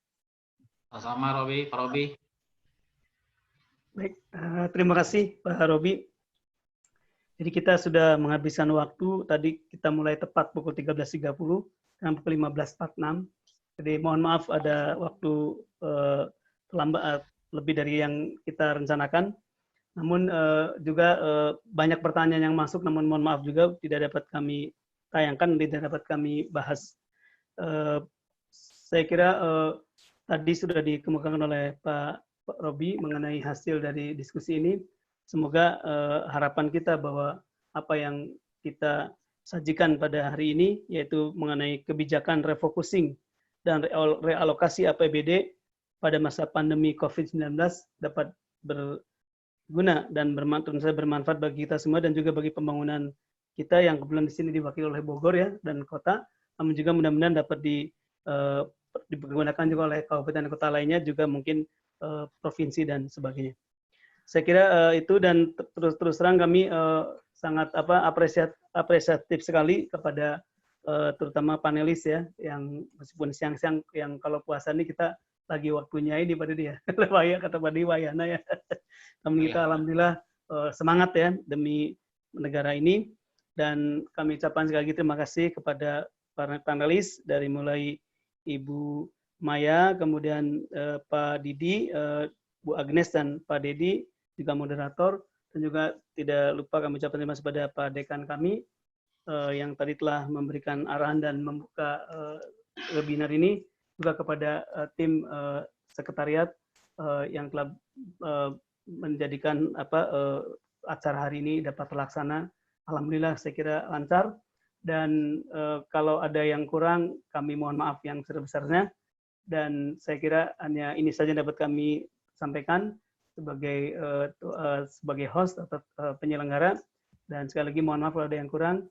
Sama Robi, Pak Robi. Baik, terima kasih Pak Robi. Jadi kita sudah menghabiskan waktu, tadi kita mulai tepat pukul 13.30 dan pukul 15.46. Jadi mohon maaf ada waktu terlambat lebih dari yang kita rencanakan. Namun juga banyak pertanyaan yang masuk, namun mohon maaf juga tidak dapat kami tayangkan, tidak dapat kami bahas. Saya kira tadi sudah dikemukakan oleh Pak Robi mengenai hasil dari diskusi ini. Semoga harapan kita bahwa apa yang kita sajikan pada hari ini, yaitu mengenai kebijakan refocusing dan realokasi APBD pada masa pandemi COVID-19 dapat berguna dan bermanfaat bagi kita semua dan juga bagi pembangunan kita yang kebetulan di sini diwakili oleh Bogor ya dan kota, namun juga mudah-mudahan dapat dipergunakan juga oleh kabupaten dan kota lainnya, juga mungkin provinsi dan sebagainya. Saya kira itu, dan terus terang kami sangat apresiatif sekali kepada terutama panelis ya, yang meskipun siang-siang, yang kalau puasa ini kita lagi waktunya ini pada dia, waya kata pada wayana ya. Namun kita alhamdulillah semangat ya demi negara ini, dan kami ucapkan sekali lagi terima kasih kepada para panelis dari mulai Ibu Maya, kemudian Pak Didi, Bu Agnes dan Pak Dedi juga moderator, dan juga tidak lupa kami ucapkan terima kasih kepada Pak Dekan kami yang tadi telah memberikan arahan dan membuka webinar ini, juga kepada tim sekretariat yang telah menjadikan acara hari ini dapat terlaksana. Alhamdulillah saya kira lancar, dan kalau ada yang kurang kami mohon maaf yang sebesar-besarnya, dan saya kira hanya ini saja dapat kami sampaikan sebagai host atau penyelenggara, dan sekali lagi mohon maaf kalau ada yang kurang.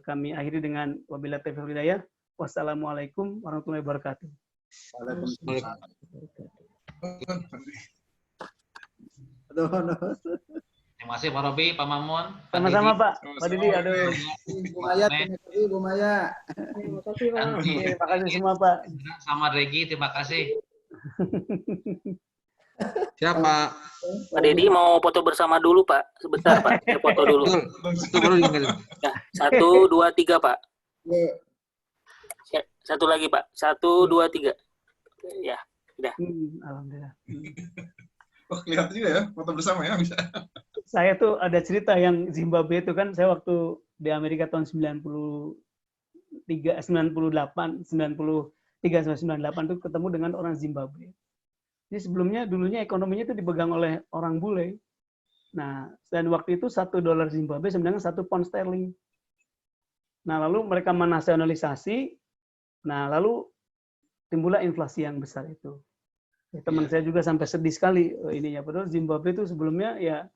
Kami akhiri dengan wabillahi taufiq wal hidayah. Wassalamualaikum warahmatullahi wabarakatuh. Waalaikumsalam. Terima kasih Pak Robi, Pak Mamun. Sama-sama Pak. Pak Didi, aduh. Bu Maya, terima kasih Bu Maya. Terima kasih Pak. Terima kasih semua Pak. Sama Regi, terima kasih. Siapa? Pak Dedi mau foto bersama dulu Pak, sebentar Pak, saya foto dulu. Itu baru tinggal. Ya, 1, 2, 3 Pak. Satu lagi Pak, 1, 2, 3. Ya, sudah. Alhamdulillah. Oh, kelihatan juga ya, foto bersama ya bisa. Saya tuh ada cerita yang Zimbabwe itu kan, saya waktu di Amerika tahun 93 sampai 98 tuh ketemu dengan orang Zimbabwe. Jadi dulunya ekonominya itu dipegang oleh orang bule. Nah, dan waktu itu $1 Zimbabwe sebenarnya 1 pound sterling. Nah, lalu mereka menasionalisasi. Nah, lalu timbullah inflasi yang besar itu. Ya, teman saya juga sampai sedih sekali ininya. Padahal Zimbabwe itu sebelumnya ya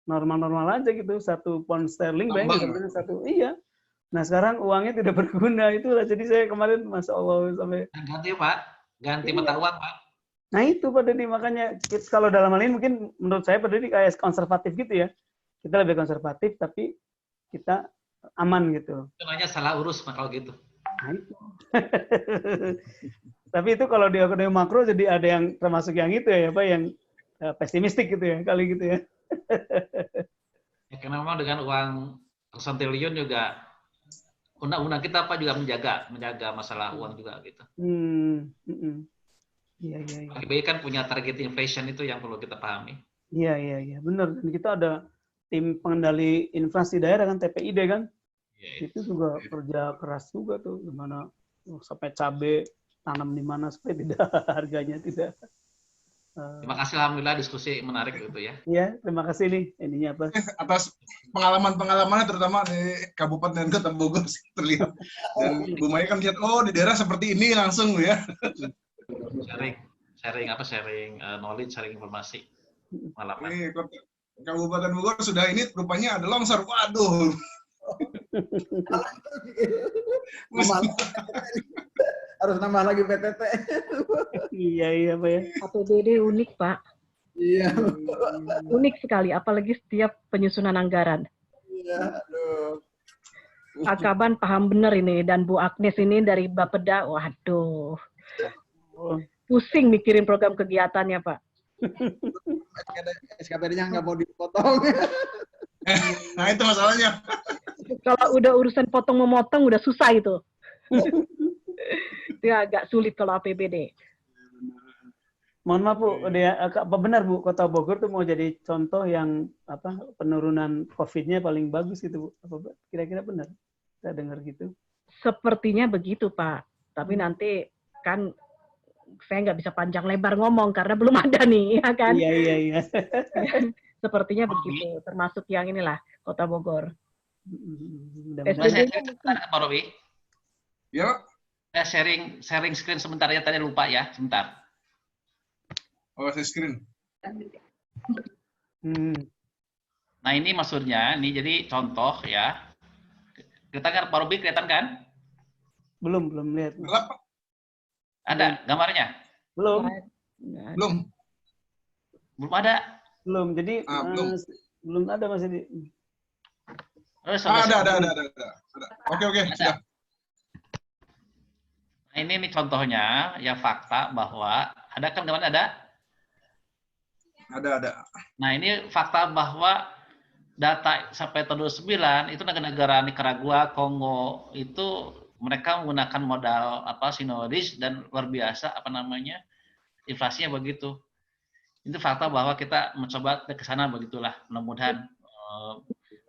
normal-normal aja gitu, 1 pound sterling bayangin sebenarnya 1. Iya. Nah, sekarang uangnya tidak berguna itu. Jadi saya kemarin Masya Allah sampai Ganti Pak, ganti mata uang Pak. Nah itu Pak Dedi, makanya kalau dalam hal ini mungkin menurut saya Pak Dedi kayak konservatif gitu ya. Kita lebih konservatif tapi kita aman gitu. Itu namanya salah urus kalau gitu. Nah itu. Tapi itu kalau di ekonomi makro jadi ada yang termasuk yang itu ya Pak, yang pesimistik gitu ya kali gitu ya. Ya karena memang dengan uang ratusan triliun juga undang-undang kita Pak juga menjaga masalah uang juga gitu. Iya. KBBI kan punya target inflation itu yang perlu kita pahami. Iya, benar. Dan kita ada tim pengendali inflasi daerah kan, TPID kan. Ya, itu juga kerja keras juga tuh, gimana sampai cabai tanam di mana supaya tidak harganya tidak. Terima kasih, alhamdulillah diskusi menarik itu ya. Iya, terima kasih nih ininya apa? Atas pengalamannya terutama di Kabupaten Kota Bogor terlihat. Dan Bu Maya kan lihat, oh di daerah seperti ini langsung ya. sharing knowledge, sharing informasi pengalaman. Ini Kabupaten Bogor sudah ini rupanya ada longsor. Waduh. harus nambah lagi PTT. Iya Pak ya. APBD unik Pak, Iya. unik sekali, apalagi setiap penyusunan anggaran. Iya, aduh. Pak Kaban paham benar ini, dan Bu Agnes ini dari Bapeda, waduh, pusing mikirin program kegiatannya Pak. SKPD-nya nggak mau dipotong. Nah, itu masalahnya. Kalau udah urusan potong memotong udah susah itu. Itu agak sulit kalau APBD. Mohon maaf Bu, apa benar Bu, Kota Bogor tuh mau jadi contoh yang penurunan COVID-nya paling bagus gitu Bu? Apa kira-kira benar? Saya dengar gitu. Sepertinya begitu Pak. Tapi nanti kan saya nggak bisa panjang lebar ngomong karena belum ada nih, ya kan? Iya. Sepertinya begitu. Termasuk yang inilah Kota Bogor. Saya Pak Robi. Ya, Saya sharing screen sebentar ya, tadi lupa ya, sebentar. oh saya screen. Nah ini maksudnya, ini jadi contoh ya. Kita kan Pak Robi kelihatan kan? Belum lihat. Gelap, Ada gambarnya? Belum ada. Belum. Jadi belum ada masih di. ada. Oke, sudah. Nah ini contohnya ya, fakta bahwa ada kan gambarnya ada. Ada. Nah ini fakta bahwa data sampai tahun 2009 itu negara-negara Nicaragua, Kongo itu mereka menggunakan modal sinodis dan luar biasa inflasinya begitu. Itu fakta bahwa kita mencoba ke sana begitulah. Mudah-mudahan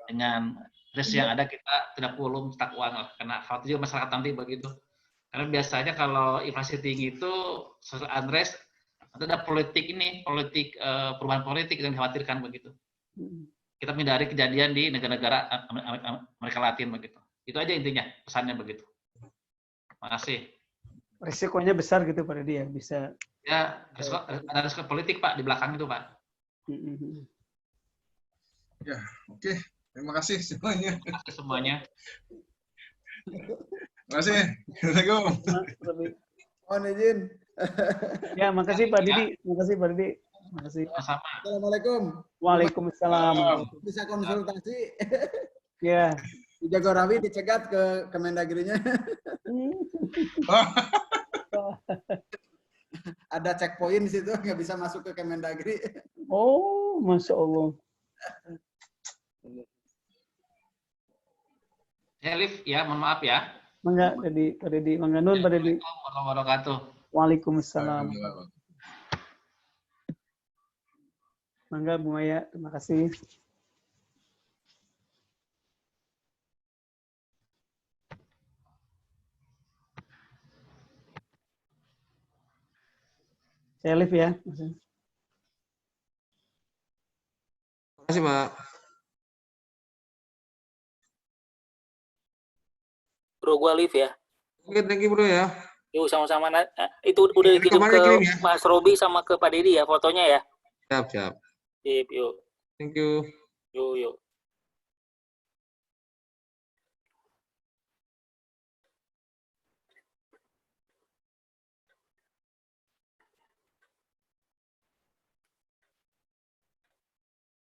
dengan risk yang ada kita tidak perlu mencetak uang lah, karena khawatir juga masyarakat nanti begitu. Karena biasanya kalau inflasi tinggi itu social unrest atau ada politik perubahan politik yang dikhawatirkan begitu. Kita menghindari kejadian di negara-negara Amerika Latin begitu. Itu aja intinya, pesannya begitu. Makasih. Risikonya besar gitu pada dia bisa. Ya, ada risiko politik Pak di belakang itu Pak. Ya, oke. Terima kasih semuanya. Terima kasih. Assalamualaikum. Mohon izin. Ya, makasih Pak Didi. Makasih. Sama. Assalamualaikum. Waalaikumsalam. Bisa konsultasi. Ya. Di Jagorawi dicegat ke Kemendagrinya. Ada checkpoint di situ, nggak bisa masuk ke Kemendagri. Oh, Masya Allah. Lift ya, mohon maaf ya. Mangga, Pak Didi. Mangga nun, Pak Didi. Assalamualaikum warahmatullahi wabarakatuh. Waalaikumsalam. Mangga, Bu Maya. Terima kasih. Saya live ya. Terima kasih, Pak. Bro, gua live ya. Oke, thank you, Bro ya. Yuk sama-sama. Itu udah dikirim ke ya? Mas Robi sama ke Pak Dedi ya fotonya ya. Siap. Sip, yuk. Thank you. Yuk.